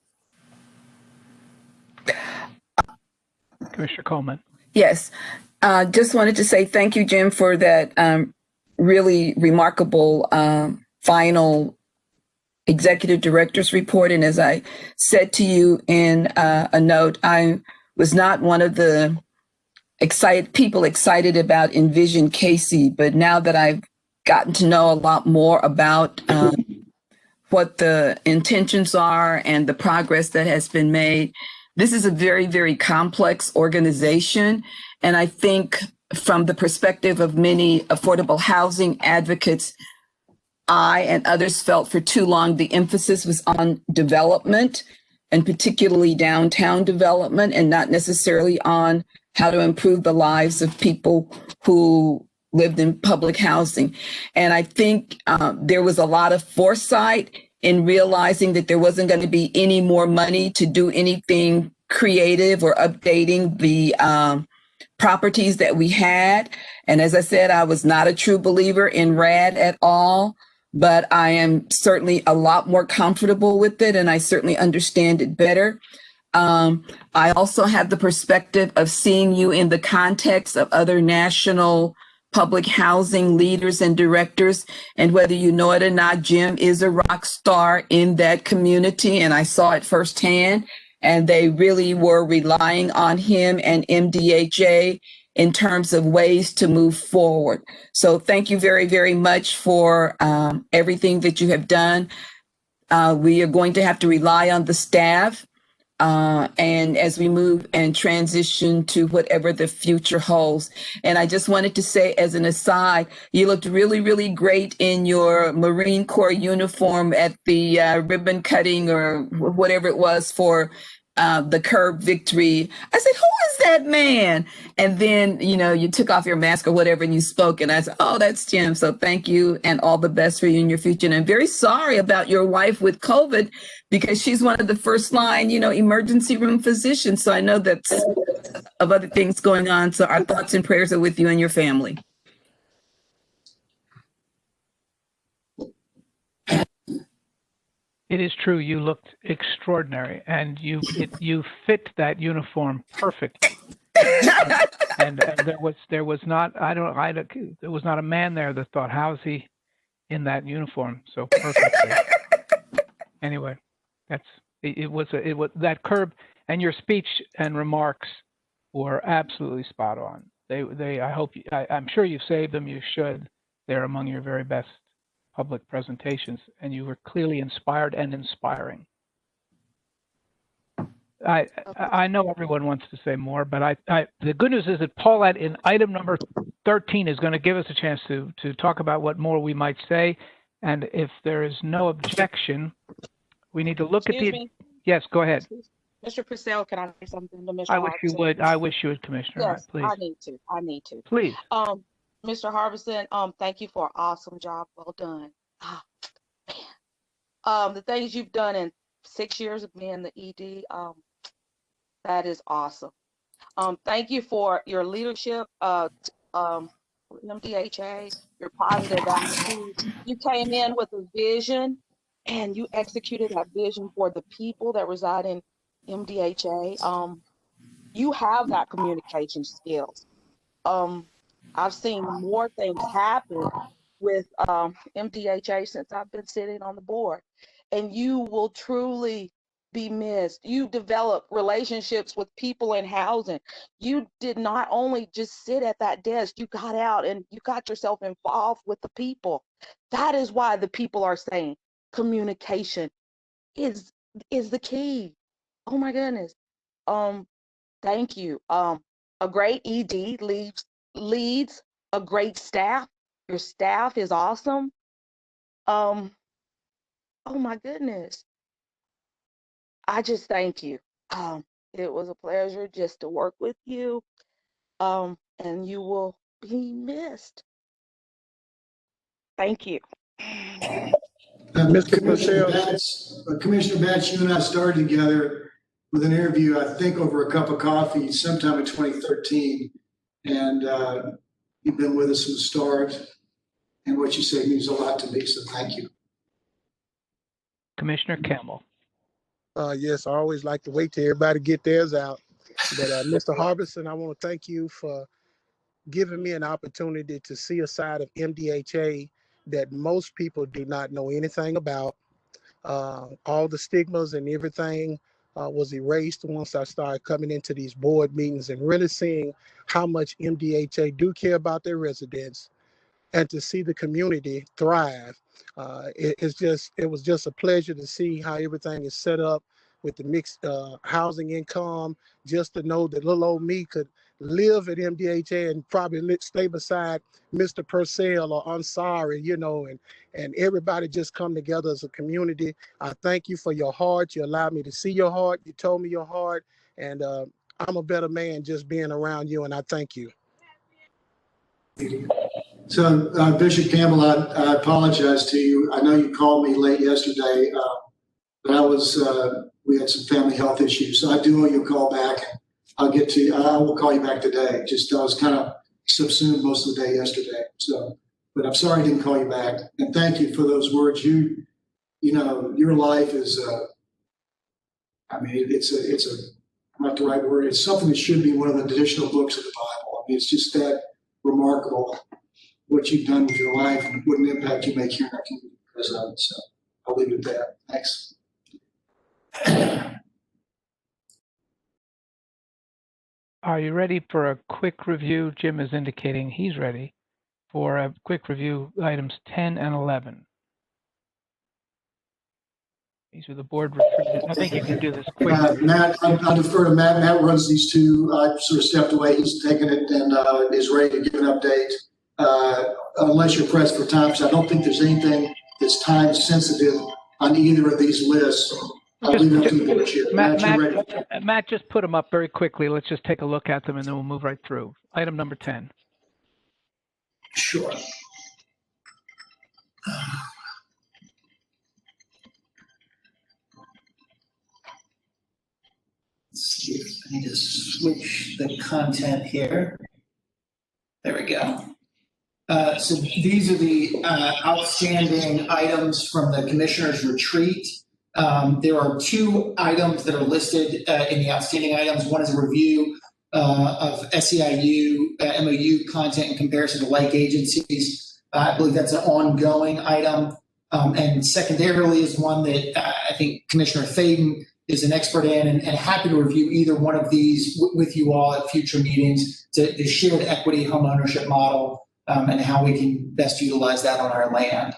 S5: Commissioner Coleman.
S4: Yes. Just wanted to say thank you, Jim, for that really remarkable final executive director's report. And as I said to you in a note, I was not one of the people excited about Envision Casey, but now that I've gotten to know a lot more about what the intentions are and the progress that has been made, this is a very, very complex organization. And I think from the perspective of many affordable housing advocates, I and others felt for too long the emphasis was on development, and particularly downtown development, and not necessarily on how to improve the lives of people who lived in public housing. And I think there was a lot of foresight in realizing that there wasn't going to be any more money to do anything creative or updating the properties that we had. And as I said, I was not a true believer in RAD at all, but I am certainly a lot more comfortable with it, and I certainly understand it better. I also have the perspective of seeing you in the context of other national public housing leaders and directors. And whether you know it or not, Jim is a rock star in that community, and I saw it firsthand. And they really were relying on him and MDHA in terms of ways to move forward. So thank you very, very much for everything that you have done. We are going to have to rely on the staff and as we move and transition to whatever the future holds. And I just wanted to say as an aside, you looked really, really great in your Marine Corps uniform at the ribbon cutting or whatever it was for the Curb victory. I said, who is that man? And then, you took off your mask or whatever and you spoke, and I said, oh, that's Jim. So thank you and all the best for you in your future. And I'm very sorry about your wife with COVID, because she's one of the first line, emergency room physicians. So I know that's of other things going on. So our thoughts and prayers are with you and your family.
S5: It is true. You looked extraordinary, and you fit that uniform perfectly. and there was not a man there that thought, how's he in that uniform so perfectly? Anyway, it was that Curb, and your speech and remarks were absolutely spot on. I'm sure you saved them. You should. They're among your very best public presentations, and you were clearly inspired and inspiring. I know everyone wants to say more, but the good news is that Paulette in item number 13 is going to give us a chance to talk about what more we might say. And if there is no objection, we need to look
S13: Excuse
S5: at the.
S13: me.
S5: Yes, go ahead.
S13: Mr. Purcell, can I say something to Mr.
S5: I wish you
S13: Harbison?
S5: would. I wish you would, Commissioner.
S13: Yes,
S5: Please.
S13: I need to.
S5: Please.
S13: Mr. Harbison, thank you for an awesome job. Well done. Man. The things you've done in 6 years of being the ED, that is awesome. Thank you for your leadership, MDHA, your positive attitude. You came in with a vision and you executed that vision for the people that reside in MDHA. You have that communication skills. I've seen more things happen with MDHA since I've been sitting on the board, and you will truly be missed. You develop relationships with people in housing. You did not only just sit at that desk, you got out and you got yourself involved with the people. That is why the people are saying communication is the key. Oh my goodness. Thank you. A great ED leads a great staff. Your staff is awesome. Oh my goodness. I just thank you. It was a pleasure just to work with you. And you will be missed. Thank you.
S12: Mr.
S6: Commissioner Batts, you and I started together with an interview, I think over a cup of coffee sometime in 2013. And you've been with us from the start. And what you say means a lot to me, so thank you.
S5: Commissioner Campbell.
S12: Yes, I always like to wait till everybody get theirs out. But Mr. Harbison, I want to thank you for giving me an opportunity to see a side of MDHA that most people do not know anything about. All the stigmas and everything was erased once I started coming into these board meetings and really seeing how much MDHA do care about their residents, and to see the community thrive. It was just a pleasure to see how everything is set up with the mixed housing income, just to know that little old me could live at MDHA and probably stay beside Mr. Purcell or Ansari, and everybody just come together as a community. I thank you for your heart. You allowed me to see your heart. You told me your heart, and I'm a better man just being around you, and I thank you.
S6: So, Bishop Campbell, I apologize to you. I know you called me late yesterday, but we had some family health issues. So I do owe you a call back. I will call you back today. Just I was kind of subsumed most of the day yesterday. So, but I'm sorry I didn't call you back. And thank you for those words. You know, your life is, it's not the right word. It's something that should be one of the additional books of the Bible. I mean, it's just that remarkable what you've done with your life and what an impact you make here in our community because of it. So I'll leave it at that. Thanks.
S5: Are you ready for a quick review? Jim is indicating he's ready for a quick review, items 10 and 11. These are the board retreats. I think you can do this quick.
S6: Matt, I'll defer to Matt. Matt runs these two. I sort of stepped away. He's taken it and is ready to give an update. Unless you're pressed for time, because I don't think there's anything that's time sensitive on either of these lists. I'll leave it to the board chair.
S5: Matt, just put them up very quickly. Let's just take a look at them and then we'll move right through. Item number 10.
S6: Sure.
S14: Let's see if I need to switch the content here. There we go. So these are the outstanding items from the Commissioner's Retreat. There are two items that are listed in the outstanding items. One is a review of SEIU MOU content in comparison to like agencies. I believe that's an ongoing item. And secondarily is one that I think Commissioner Thaden is an expert in, and happy to review either one of these with you all at future meetings, the shared equity home ownership model, and how we can best utilize that on our land.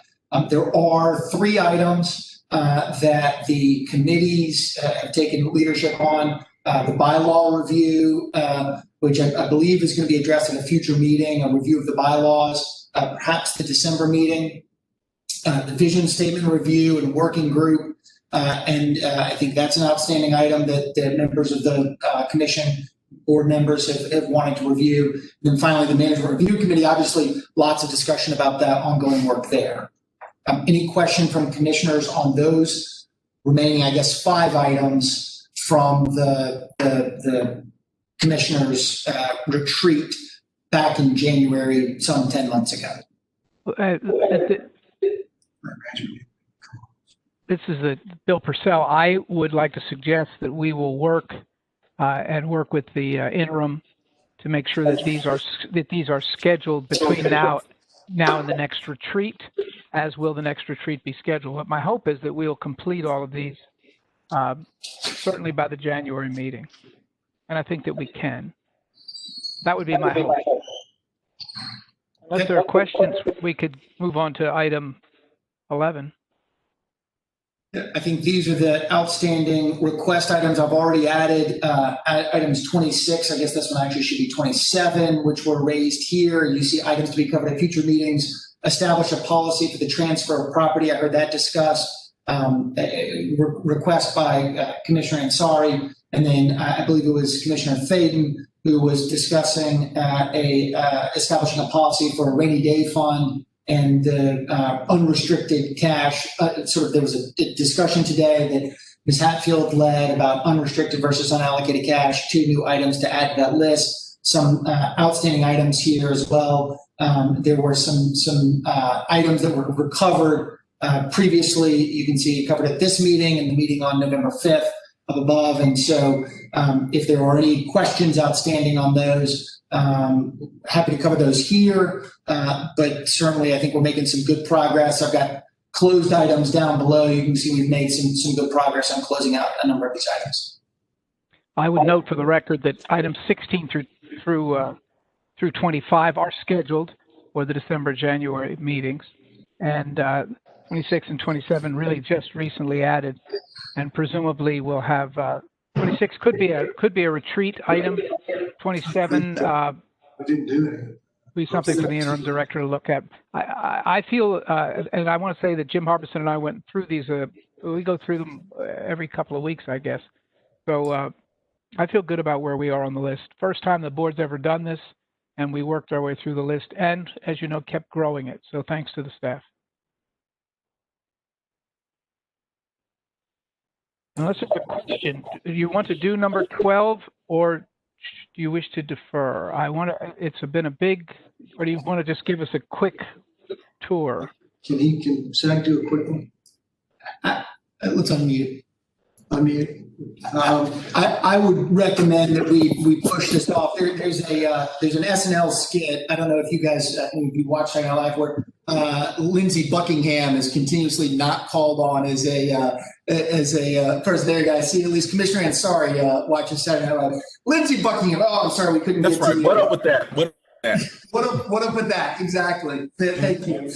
S14: There are three items that the committees have taken leadership on. The bylaw review, which I believe is going to be addressed in a future meeting, a review of the bylaws, perhaps the December meeting. The vision statement review and working group. And I think that's an outstanding item that members of the commission, board members have wanted to review. And then finally, the management review committee, obviously lots of discussion about that ongoing work there. Any question from commissioners on those remaining, I guess, 5 items from the commissioners' retreat back in January, some 10 months ago?
S5: This is Bill Purcell. I would like to suggest that we will work and work with the interim to make sure that these are scheduled between now and the next retreat, as will the next retreat be scheduled. But my hope is that we'll complete all of these certainly by the January meeting, and I think that we can. That would be my hope. Unless there are questions, we could move on to item 11.
S14: I think these are the outstanding request items. I've already added items 26. I guess this one actually should be 27, which were raised here. You see items to be covered at future meetings. Establish a policy for the transfer of property. I heard that discussed. Request by Commissioner Ansari, and then I believe it was Commissioner Thaden who was discussing establishing a policy for a rainy day fund and the unrestricted cash. There was a discussion today that Ms. Hatfield led about unrestricted versus unallocated cash, 2 new items to add to that list. Some outstanding items here as well. There were some items that were recovered previously. You can see covered at this meeting and the meeting on November 5th up above. And so if there are any questions outstanding on those, happy to cover those here. But certainly I think we're making some good progress. I've got closed items down below. You can see we've made some good progress on closing out a number of these items.
S5: I would note for the record that items 16 through 25 are scheduled for the December-January meetings. And 26 and 27 really just recently added, and presumably we'll have 26 could be a retreat item. 27
S6: I didn't do it.
S5: Be something for the interim director to look at. I feel, and I want to say that Jim Harbison and I went through these. We go through them every couple of weeks, I guess. So I feel good about where we are on the list. First time the board's ever done this, and we worked our way through the list, and as you know, kept growing it. So thanks to the staff. Unless there's a question, do you want to do number 12 or do you wish to defer? It's been a big, or do you want to just give us a quick tour?
S6: Can Zach do a quick one?
S14: Let's unmute. I would recommend that we push this off. There's an SNL skit. I don't know if you guys if you watch Saturday Night Live where Lindsey Buckingham is continuously not called on as a person. There, guys. See, at least Commissioner Ansari watches Saturday Night Live. Lindsey Buckingham. Oh, I'm sorry, we couldn't.
S3: That's
S14: get
S3: right.
S14: to
S3: What up with that?
S14: What up with that? Exactly. Thank you.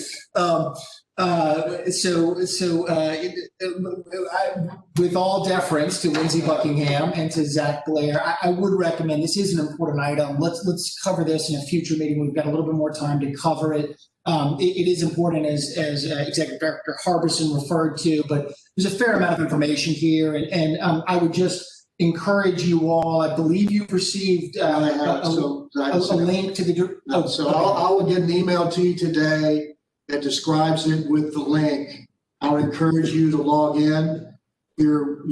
S14: With all deference to Lindsey Buckingham and to Zach Blair, I would recommend, this is an important item. Let's cover this in a future meeting. We've got a little bit more time to cover it. It is important, as Executive Director Harbison referred to, but there's a fair amount of information here, and I would just encourage you all. I believe you've received a link to the.
S6: I will get an email to you today that describes it with the link. I would encourage you to log in. Your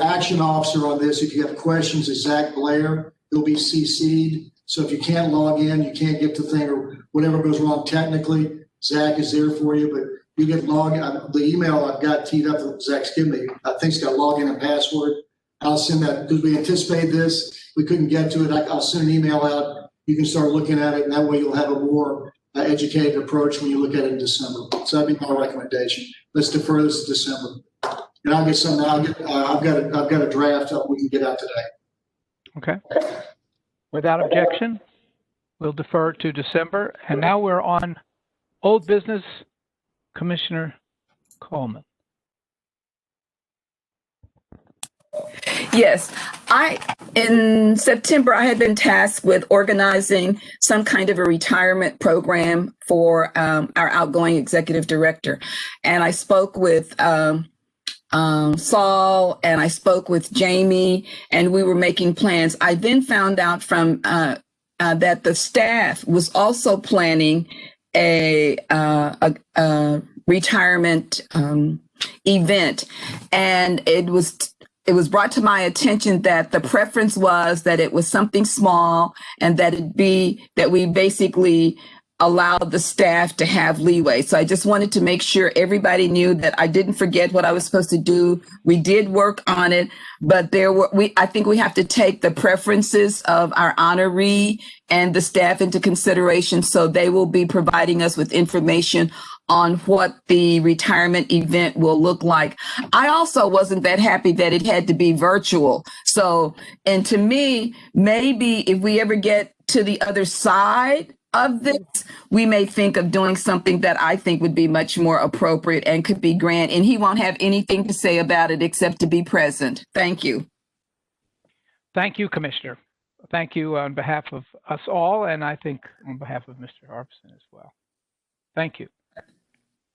S6: action officer on this, if you have questions, is Zach Blair. He'll be CC'd. So if you can't log in, you can't get the thing, or whatever goes wrong technically, Zach is there for you. But you get login. The email I've got teed up that Zach's given me, I think it's got login and password. I'll send that because we anticipate this. We couldn't get to it. I'll send an email out. You can start looking at it, and that way you'll have a more educated approach when you look at it in December. So that'd be my recommendation. Let's defer this to December. And I'll get something. I've got a draft up we can get out today.
S5: Okay. Without objection, we'll defer to December. And now we're on old business. Commissioner Coleman.
S4: Yes, in September, I had been tasked with organizing some kind of a retirement program for our outgoing executive director. And I spoke with Saul and I spoke with Jamie, and we were making plans. I then found out from that the staff was also planning a retirement event, and it was brought to my attention that the preference was that it was something small, and that we basically allowed the staff to have leeway. So I just wanted to make sure everybody knew that I didn't forget what I was supposed to do. We did work on it, but I think we have to take the preferences of our honoree and the staff into consideration. So they will be providing us with information on what the retirement event will look like. I also wasn't that happy that it had to be virtual. So, and to me, maybe if we ever get to the other side of this, we may think of doing something that I think would be much more appropriate and could be grand. And he won't have anything to say about it except to be present. Thank you.
S5: Thank you, Commissioner. Thank you on behalf of us all, and I think on behalf of Mr. Harbison as well. Thank you.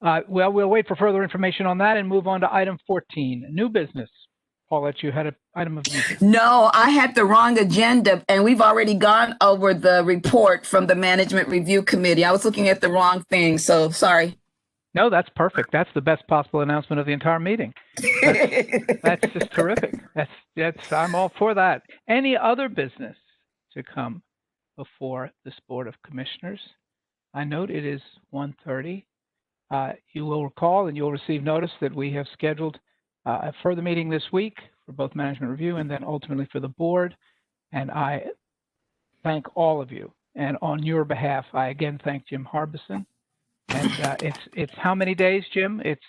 S5: Well, we'll wait for further information on that and move on to item 14, new business. Paulette, you had an item of new business.
S4: No, I had the wrong agenda, and we've already gone over the report from the Management Review Committee. I was looking at the wrong thing, so sorry.
S5: No, that's perfect. That's the best possible announcement of the entire meeting. That's just terrific. That's I'm all for that. Any other business to come before this Board of Commissioners? I note it is 1:30. You will recall and you'll receive notice that we have scheduled a further meeting this week for both Management Review and then ultimately for the board. And I thank all of you. And on your behalf, I again thank Jim Harbison. And it's how many days, Jim? It's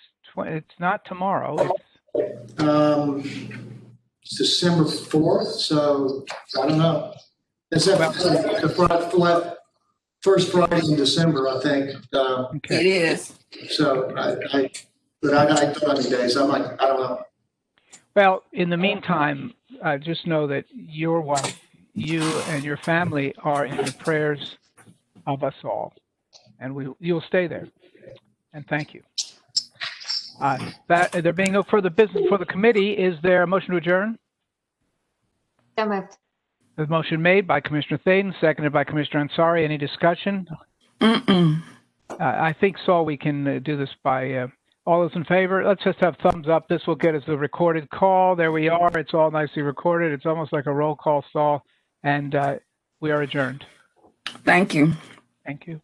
S5: not tomorrow.
S6: It's December 4th, so I don't know. It's the first Friday in December, I think.
S4: It is.
S6: So I don't know how many days. I'm like, I don't know.
S5: Well, in the meantime, just know that your wife, you and your family are in the prayers of us all. And you'll stay there. And thank you. There being no further business for the committee, is there a motion to adjourn?
S2: So moved.
S5: The motion made by Commissioner Thaden, seconded by Commissioner Ansari. Any discussion? I think, Saul, we can do this by all those in favor. Let's just have thumbs up. This will get us a recorded call. There we are. It's all nicely recorded. It's almost like a roll call, Saul. And we are adjourned.
S4: Thank you.
S5: Thank you.